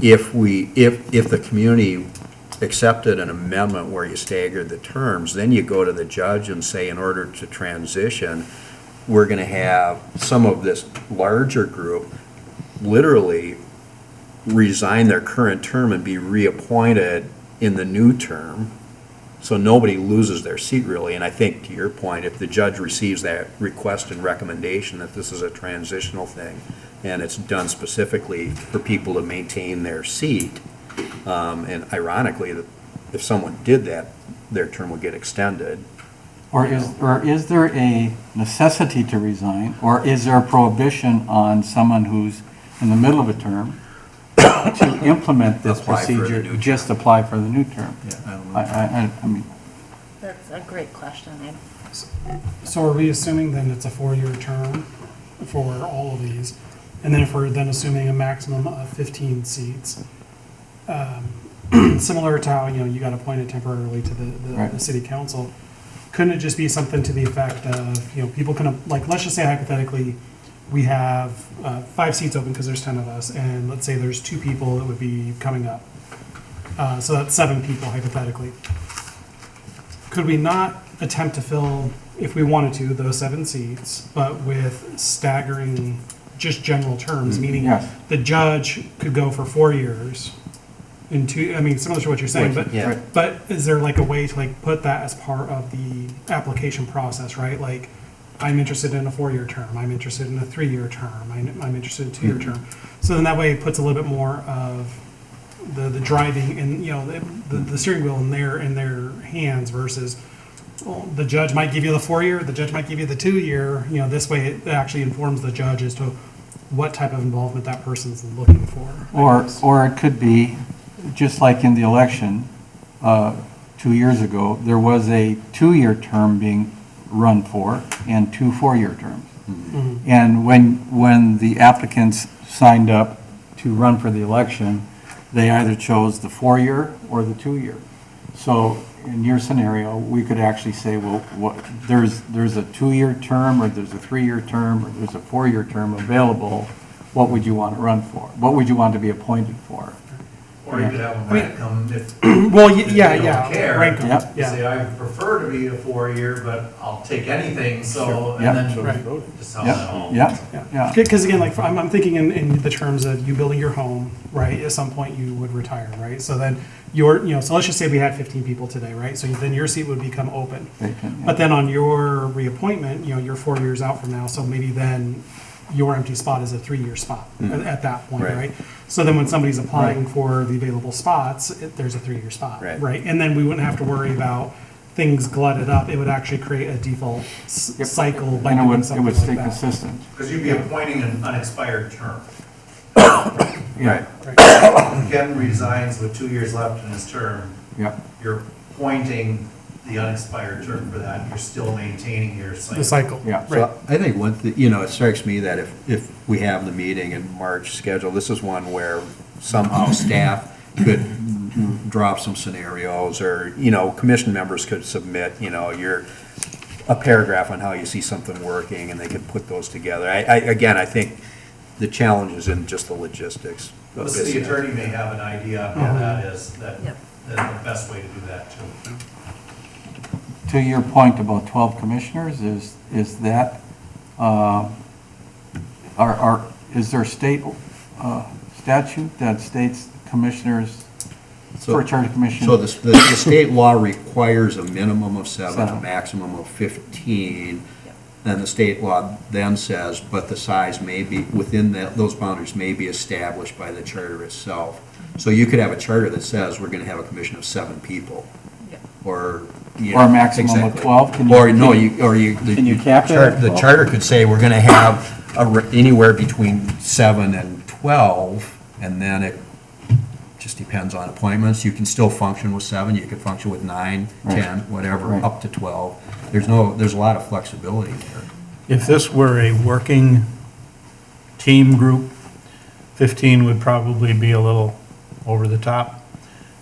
if the community accepted an amendment where you staggered the terms, then you go to the judge and say, in order to transition, we're going to have some of this larger group literally resign their current term and be reappointed in the new term. So nobody loses their seat, really. And I think, to your point, if the judge receives that request and recommendation that this is a transitional thing, and it's done specifically for people to maintain their seat, And ironically, if someone did that, their term would get extended. Or is there a necessity to resign, or is there a prohibition on someone who's in the middle of a term to implement this Apply for the procedure, new just apply for the new term? I don't I mean, That's a great question. So are we assuming then it's a 4-year term for all of these? And then if we're then assuming a maximum of 15 seats, similar to how, you got appointed temporarily to the Right. city council, couldn't it just be something to the effect of, people can, like, let's just say hypothetically, we have 5 seats open because there's 10 of us, and let's say there's 2 people that would be coming up. So that's 7 people hypothetically. Could we not attempt to fill, if we wanted to, those 7 seats, but with staggering, just general terms, meaning Yes. the judge could go for 4 years in 2, I mean, similar to what you're saying, but, Yeah. but is there like a way to like put that as part of the application process, right? Like, I'm interested in a 4-year term, I'm interested in a 3-year term, I'm interested in a 2-year term. So then that way it puts a little bit more of the driving and, the steering wheel in their hands versus, well, the judge might give you the 4-year, the judge might give you the 2-year, this way it actually informs the judge as to what type of involvement that person's looking for. I guess. or it could be, just like in the election 2 years ago, there was a 2-year term being run for and 2 4-year terms. And when the applicants signed up to run for the election, they either chose the 4-year or the 2-year. So in your scenario, we could actually say, well, there's a 2-year term, or there's a 3-year term, or there's a 4-year term available. What would you want to run for? What would you want to be appointed for? Or you could have them rank them if Well, if yeah, they don't care. rank 'em, Yep. You say, yeah. I prefer to be a 4-year, but I'll take anything, so, Yep. and then Right. just how that all. Yeah, Yeah, yeah. because again, like, I'm thinking in the terms of you building your home, right? At some point you would retire, right? So then so let's just say we had 15 people today, right? So then your seat would become open. Vacant, yeah. But then on your reappointment, you're 4 years out from now, so maybe then your empty spot is a 3-year spot at that point, Right. right? So then when somebody's applying for the available spots, there's a 3-year spot, Right. right? And then we wouldn't have to worry about things glutted up. It would actually create a default cycle by And doing it something would like stay that. consistent. Because you'd be appointing an unexpired term. Yeah, Ken resigns with 2 years left in his term, yeah. you're appointing the unexpired term for that, you're still maintaining your cycle. The cycle. Yeah. Right. So I think one thing, it strikes me that if we have the meeting in March scheduled, this is one where somehow staff could drop some scenarios, or, commission members could submit, a paragraph on how you see something working, and they could put those together. Again, I think the challenge is in just the logistics. The city attorney may have an idea how that is, that's the best way to do that too. To your point about 12 commissioners, is that, is there state statute that states commissioners for a charter commission? So the state law requires a minimum of 7, a 7. maximum of 15. Then the state law then says, but the size may be, within those boundaries may be established by the charter itself. So you could have a charter that says, we're going to have a commission of 7 people. Or, Or a maximum of exactly. 12? Can you- Or, no, you. Can you cap that at The 12? charter could say, we're going to have anywhere between 7 and 12, and then it just depends on appointments. You can still function with 7, you could function with 9, Right. 10, whatever, Right. up to 12. There's a lot of flexibility there. If this were a working team group, 15 would probably be a little over the top.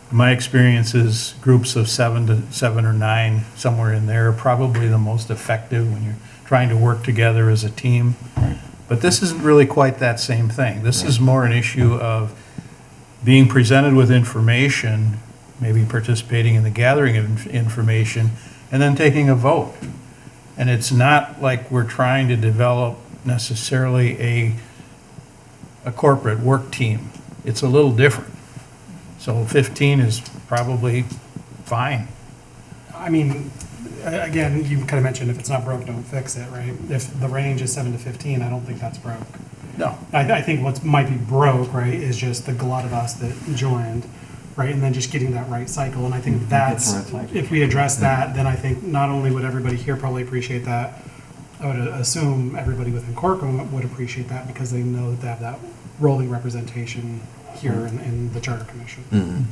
My experience is groups of 7 or 9, somewhere in there, are probably the most effective when you're trying to work together as a team. But this isn't really quite that same thing. This is more an issue of being presented with information, maybe participating in the gathering of information, and then taking a vote. And it's not like we're trying to develop necessarily a corporate work team. It's a little different. So 15 is probably fine. I mean, again, you kind of mentioned if it's not broke, don't fix it, right? If the range is 7 to 15, I don't think that's broke. No. I think what might be broke, right, is just the glut of us that joined. right? And then just getting that right cycle. And I think that's, Get the right cycle. if we address that, then I think not only would everybody here probably appreciate that, I would assume everybody within Corcoran would appreciate that because they know that they have that rolling representation here in the Charter Commission.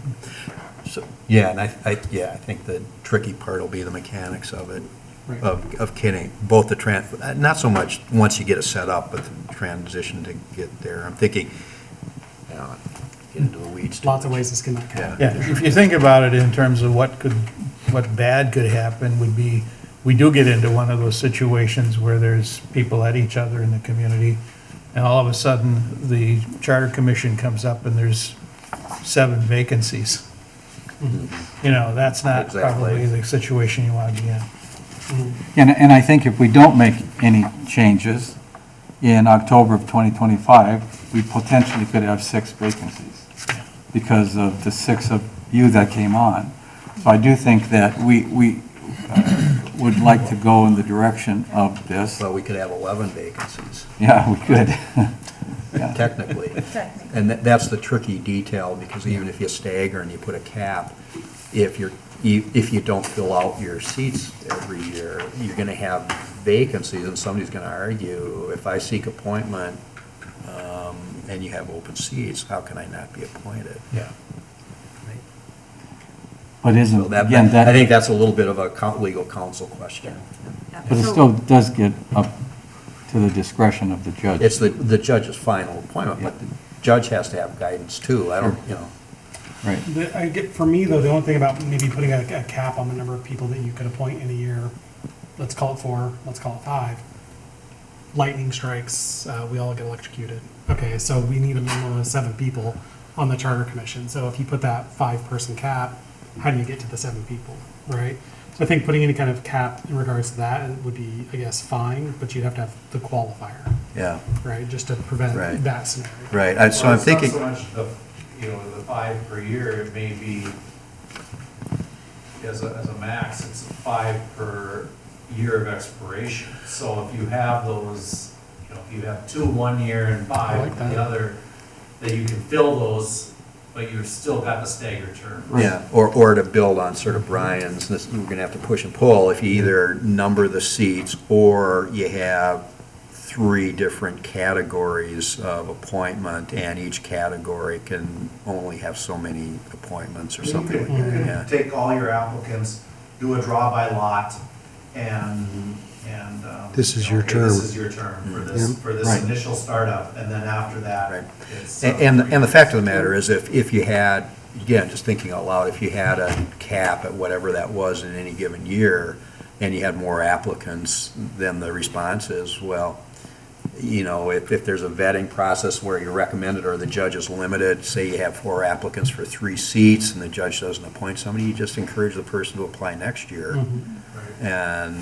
So, yeah, and I think the tricky part will be the mechanics of it, Right. of getting both the not so much once you get it set up, but the transition to get there. I'm thinking, get into the weeds. too Lots of much. ways to skin that cat. Yeah, if you think about it in terms of what bad could happen would be, we do get into one of those situations where there's people at each other in the community, and all of a sudden, the Charter Commission comes up and there's 7 vacancies. You know, that's not Exactly. probably the situation you want to be in. And I think if we don't make any changes in October of 2025, we potentially could have 6 vacancies because of the 6 of you that came on. So I do think that we would like to go in the direction of this. Well, we could have 11 vacancies, Yeah, we could. Yeah. technically. And that's the tricky detail, because even if you stagger and you put a cap, if you don't fill out your seats every year, you're going to have vacancies, and somebody's going to argue, if I seek appointment and you have open seats, how can I not be appointed? Yeah. But isn't, So that, again, I that, think that's a little bit of a legal counsel question. but it still does get up to the discretion of the judge. It's the judge's final appointment, but the judge has to have guidance too. I don't, Right. For me, though, the only thing about maybe putting a cap on the number of people that you could appoint in a year, let's call it 4, let's call it 5. Lightning strikes, we all get electrocuted. Okay, so we need a minimum of 7 people on the Charter Commission. So if you put that 5-person cap, how do you get to the 7 people, right? So I think putting any kind of cap in regards to that would be, I guess, fine, but you'd have to have the qualifier, yeah, right, just to prevent Right. that scenario. right. So I'm thinking, Well, it's not so much the 5 per year, it may be, as a max, it's 5 per year of expiration. So if you have those, if you have 2 one year and 5 like that. the other, that you can fill those, but you've still got the staggered term. yeah, or to build on sort of Brian's, we're going to have to push and pull. If you either number the seats or you have 3 different categories of appointment, and each category can only have so many appointments or You something could, like you that, could yeah. take all your applicants, do a draw by lot, and. This is your okay, term. This is your term for this Right. initial startup, and then after that, Right. it's. And the fact of the matter is, if you had, again, just thinking out loud, if you had a cap at whatever that was in any given year, and you had more applicants than the responses, well, if there's a vetting process where you're recommended or the judge is limited, say you have 4 applicants for 3 seats and the judge doesn't appoint somebody, you just encourage the person to apply next year. And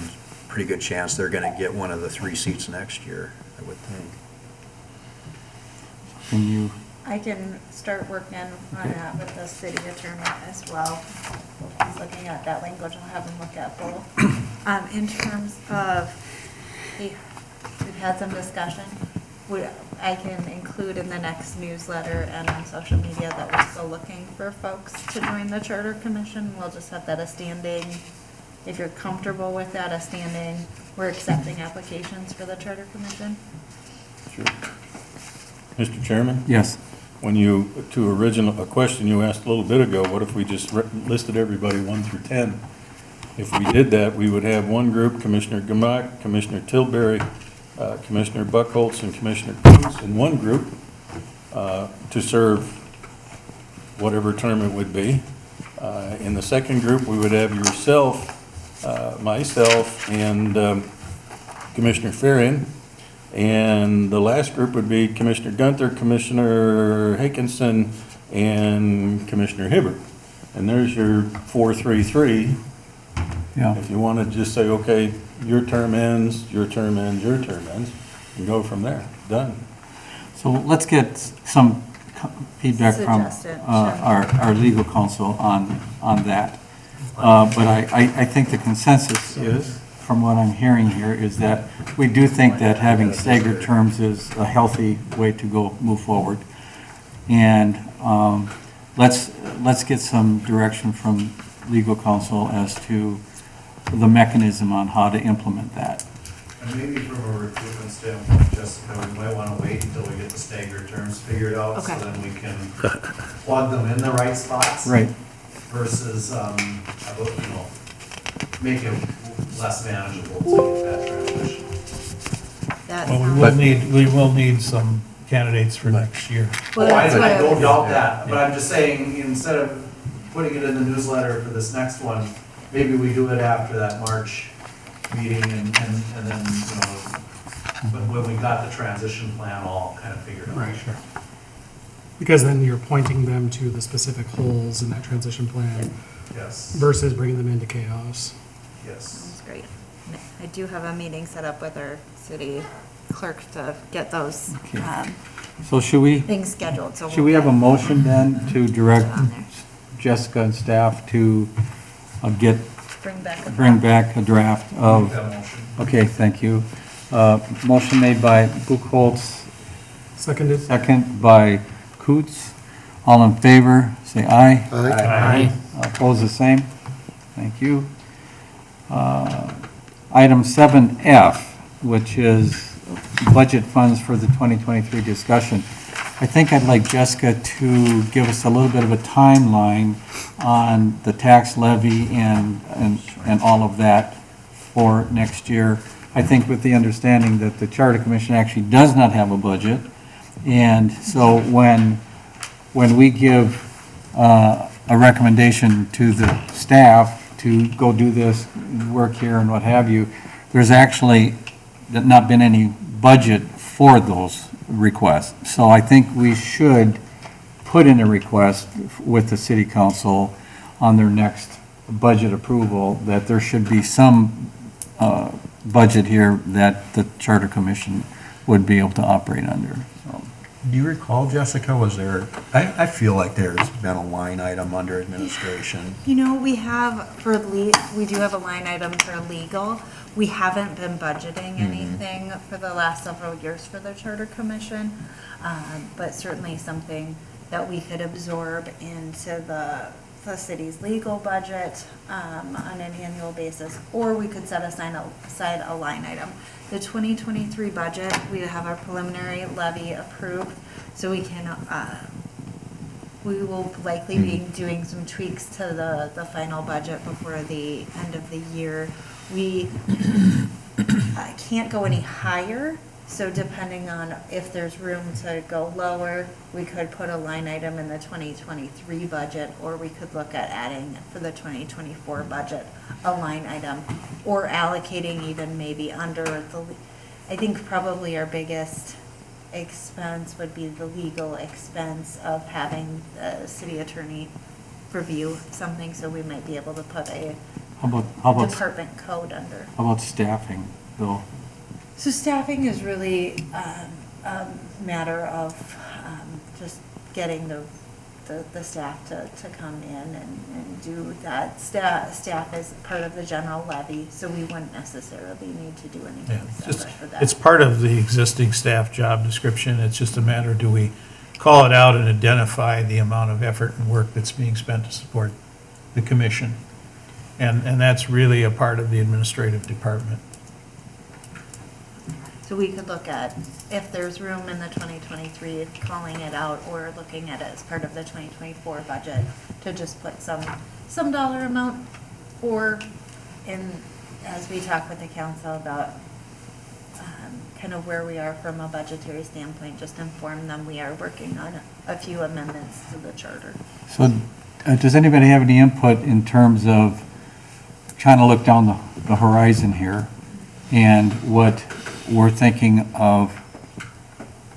pretty good chance they're going to get one of the 3 seats next year, I would think. Can you, I can start working on that with the city attorney as well. He's looking at that language, I'll have him look at both. In terms of, we've had some discussion, I can include in the next newsletter and on social media that we're still looking for folks to join the Charter Commission. We'll just have that a standing, if you're comfortable with that, a standing, we're accepting applications for the Charter Commission. Sure. Mr. Chairman? yes, When a question you asked a little bit ago, what if we just listed everybody 1 through 10? If we did that, we would have one group, Commissioner Gamak, Commissioner Tilbury, Commissioner Buckholz, and Commissioner Coons in one group to serve whatever term it would be. In the second group, we would have yourself, myself, and Commissioner Farian. And the last group would be Commissioner Gunther, Commissioner Hickinson, and Commissioner Hibbert. And there's your 4-3-3. yeah. If you want to just say, okay, your term ends, your term ends, your term ends, and go from there. Done. So let's get some feedback from Suggested. our legal counsel on that. But I think the consensus is, from what I'm hearing here, is that we do think that having staggered terms is a healthy way to move forward. And let's let's get some direction from legal counsel as to the mechanism on how to implement that. And maybe from a recruitment standpoint, Jessica, we might want to wait until we get the staggered terms figured out, so Okay. then we can plug them in the right spots. Right. Versus, make it less manageable to get that transition. That Well, sounds- we will need some candidates for next year. Well, Oh, I that's what I don't was- doubt that, but I'm just saying, instead of putting it in the newsletter for this next one, maybe we do it after that March meeting and then, when we got the transition plan all kind of figured out. Right. Because then you're pointing them to the specific holes in that transition plan Yes, versus bringing them into chaos. yes. Sounds great. I do have a meeting set up with our city clerk to get those Okay. So should we things scheduled, so. Should we have a motion then to direct On there. Jessica and staff to Bring back. bring back a draft Make of, that motion. okay, thank you. Motion made by Buchholz, Seconded? second by Coots. All in favor, say aye. Aye. Opposed, the same. Thank you. Item 7F, which is budget funds for the 2023 discussion. I think I'd like Jessica to give us a little bit of a timeline on the tax levy and all of that for next year. I think with the understanding that the Charter Commission actually does not have a budget. And so when we give a recommendation to the staff to go do this work here and what have you, there's actually not been any budget for those requests. So I think we should put in a request with the city council on their next budget approval that there should be some budget here that the Charter Commission would be able to operate under. So, Do you recall, Jessica, was there, I feel like there's been a line item under administration. We we do have a line item for legal. We haven't been budgeting anything for the last several years for the Charter Commission, but certainly something that we could absorb into the city's legal budget on an annual basis, or we could set aside a line item. The 2023 budget, we have our preliminary levy approved, so we can, we will likely be doing some tweaks to the final budget before the end of the year. We can't go any higher, so depending on if there's room to go lower, we could put a line item in the 2023 budget, or we could look at adding for the 2024 budget a line item, or allocating even maybe under I think probably our biggest expense would be the legal expense of having the city attorney review something, so we might be able to put a how about department code under. how about staffing, Bill? So staffing is really a matter of just getting the staff to come in and do that. Staff is part of the general levy, so we wouldn't necessarily need to do Yeah, anything separate for that. it's part of the existing staff job description. It's just a matter, do we call it out and identify the amount of effort and work that's being spent to support the commission? And that's really a part of the administrative department. So we could look at if there's room in the 2023, calling it out, or looking at it as part of the 2024 budget to just put some dollar amount, or as we talk with the council about kind of where we are from a budgetary standpoint, just inform them we are working on a few amendments to the charter. So does anybody have any input in terms of trying to look down the horizon here and what we're thinking of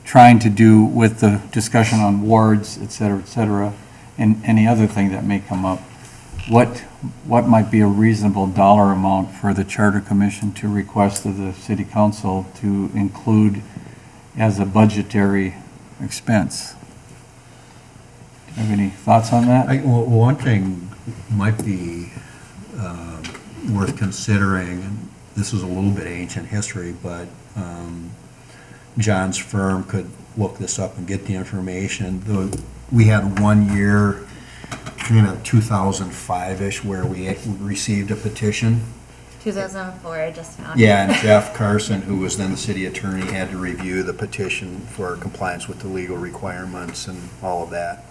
trying to do with the discussion on wards, et cetera, and any other thing that may come up? What might be a reasonable dollar amount for the Charter Commission to request of the City Council to include as a budgetary expense? Do you have any thoughts on that? One thing might be worth considering, and this is a little bit ancient history, but John's firm could look this up and get the information. We had 1 year kind of 2005-ish where we received a petition. 2004, I just found. Yeah, and Jeff Carson, who was then the city attorney, had to review the petition for compliance with the legal requirements and all of that.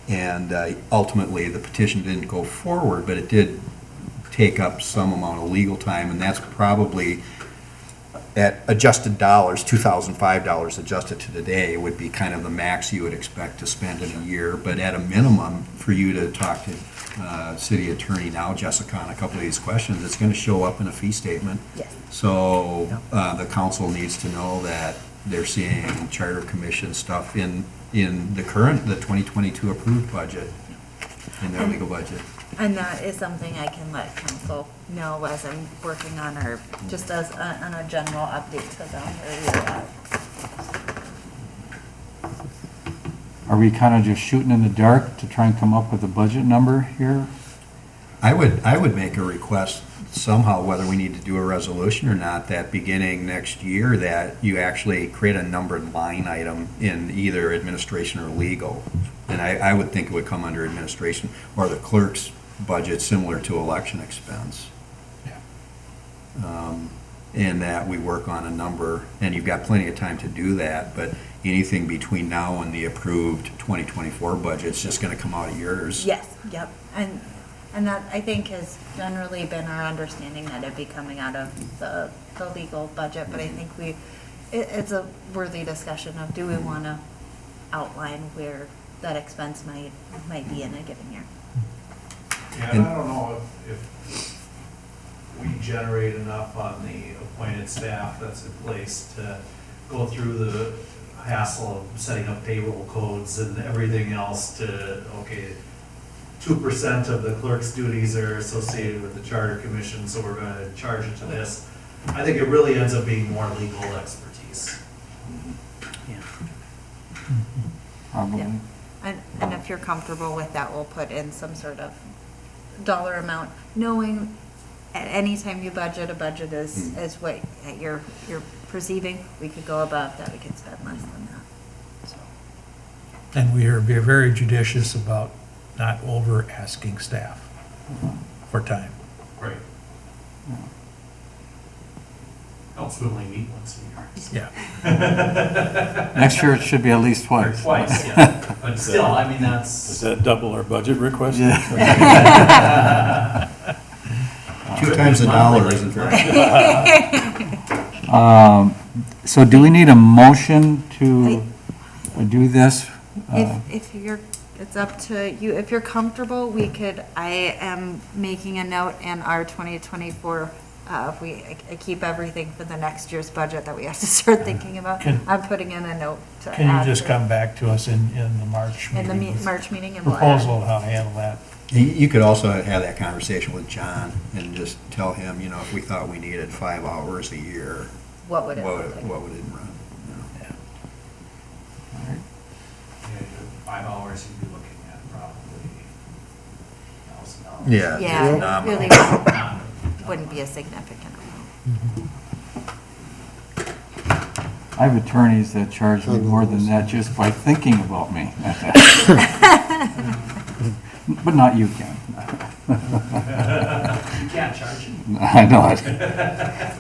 And ultimately, the petition didn't go forward, but it did take up some amount of legal time, and that's probably, at adjusted dollars, $2,005 adjusted to today would be kind of the max you would expect to spend in a year. But at a minimum, for you to talk to city attorney now, Jessica, on a couple of these questions, it's going to show up in a fee statement. Yes. So the council needs to know that they're seeing charter commission stuff in the 2022 approved budget, in their legal budget. And that is something I can let council know as I'm working on, or just as on a general update to them where we're at. Are we kind of just shooting in the dark to try and come up with a budget number here? I would make a request somehow, whether we need to do a resolution or not, that beginning next year, that you actually create a numbered line item in either administration or legal. And I would think it would come under administration or the clerk's budget, similar to election expense. And that we work on a number, and you've got plenty of time to do that, but anything between now and the approved 2024 budget's just gonna come out of yours. Yes, yep. And that, I think, has generally been our understanding, that it'd be coming out of the legal budget, but I think it's a worthy discussion of, do we want to outline where that expense might be in a given year? Yeah, and I don't know if we generate enough on the appointed staff that's in place to go through the hassle of setting up payroll codes and everything else to, okay, 2% of the clerk's duties are associated with the charter commission, so we're gonna charge it to this. I think it really ends up being more legal expertise. Probably. Yeah. And if you're comfortable with that, we'll put in some sort of dollar amount, knowing at any time you budget, a budget is what you're perceiving. We could go above that, we could spend less than that. So. And we are being very judicious about not over asking staff for time. Right. Else we only meet once a year. Yeah. Next year, it should be at least Or twice. twice, yeah. But still, I mean, Does that's, that double our budget request? Yeah. 2 times the dollar isn't very. So do we need a motion to do this? If you're, it's up to you. If you're comfortable, I am making a note in our 2024, I keep everything for the next year's budget that we have to start thinking about. I'm putting in a note to add. Can you just come back to us in the March In meeting? the with March meeting, and we'll add. Proposal of how to handle that. You could also have that conversation with John and just tell him, if we thought we needed 5 hours a year, What would it look like? what would it run? yeah, 5 hours, you'd be looking at probably $1,000. Yeah. Yeah, it Phenomenal. really wouldn't be a significant amount. I have attorneys that charge me more than that just by thinking about me. But not you, Ken. You can't charge it. I know it.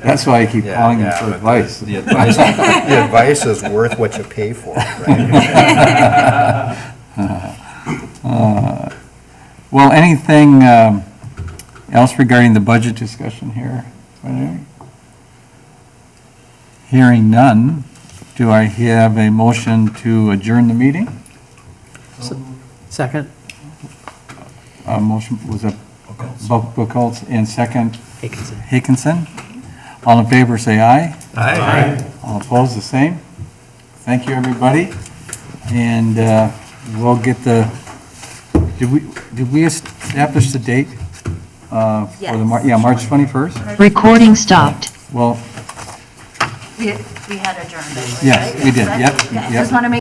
That's why I keep calling him for but advice. The advice is worth what you pay for, right? Well, anything else regarding the budget discussion here? Hearing none, do I have a motion to adjourn the meeting? Second? Motion was a Buchholz and second Hickinson. Hickinson. All in favor, say aye. Aye. All opposed, the same. Thank you, everybody. And we'll get did we establish the date? For the Yes. March 21st? Recording stopped. Well, We had adjourned. yes, we did, yep, Okay, yep. just want to make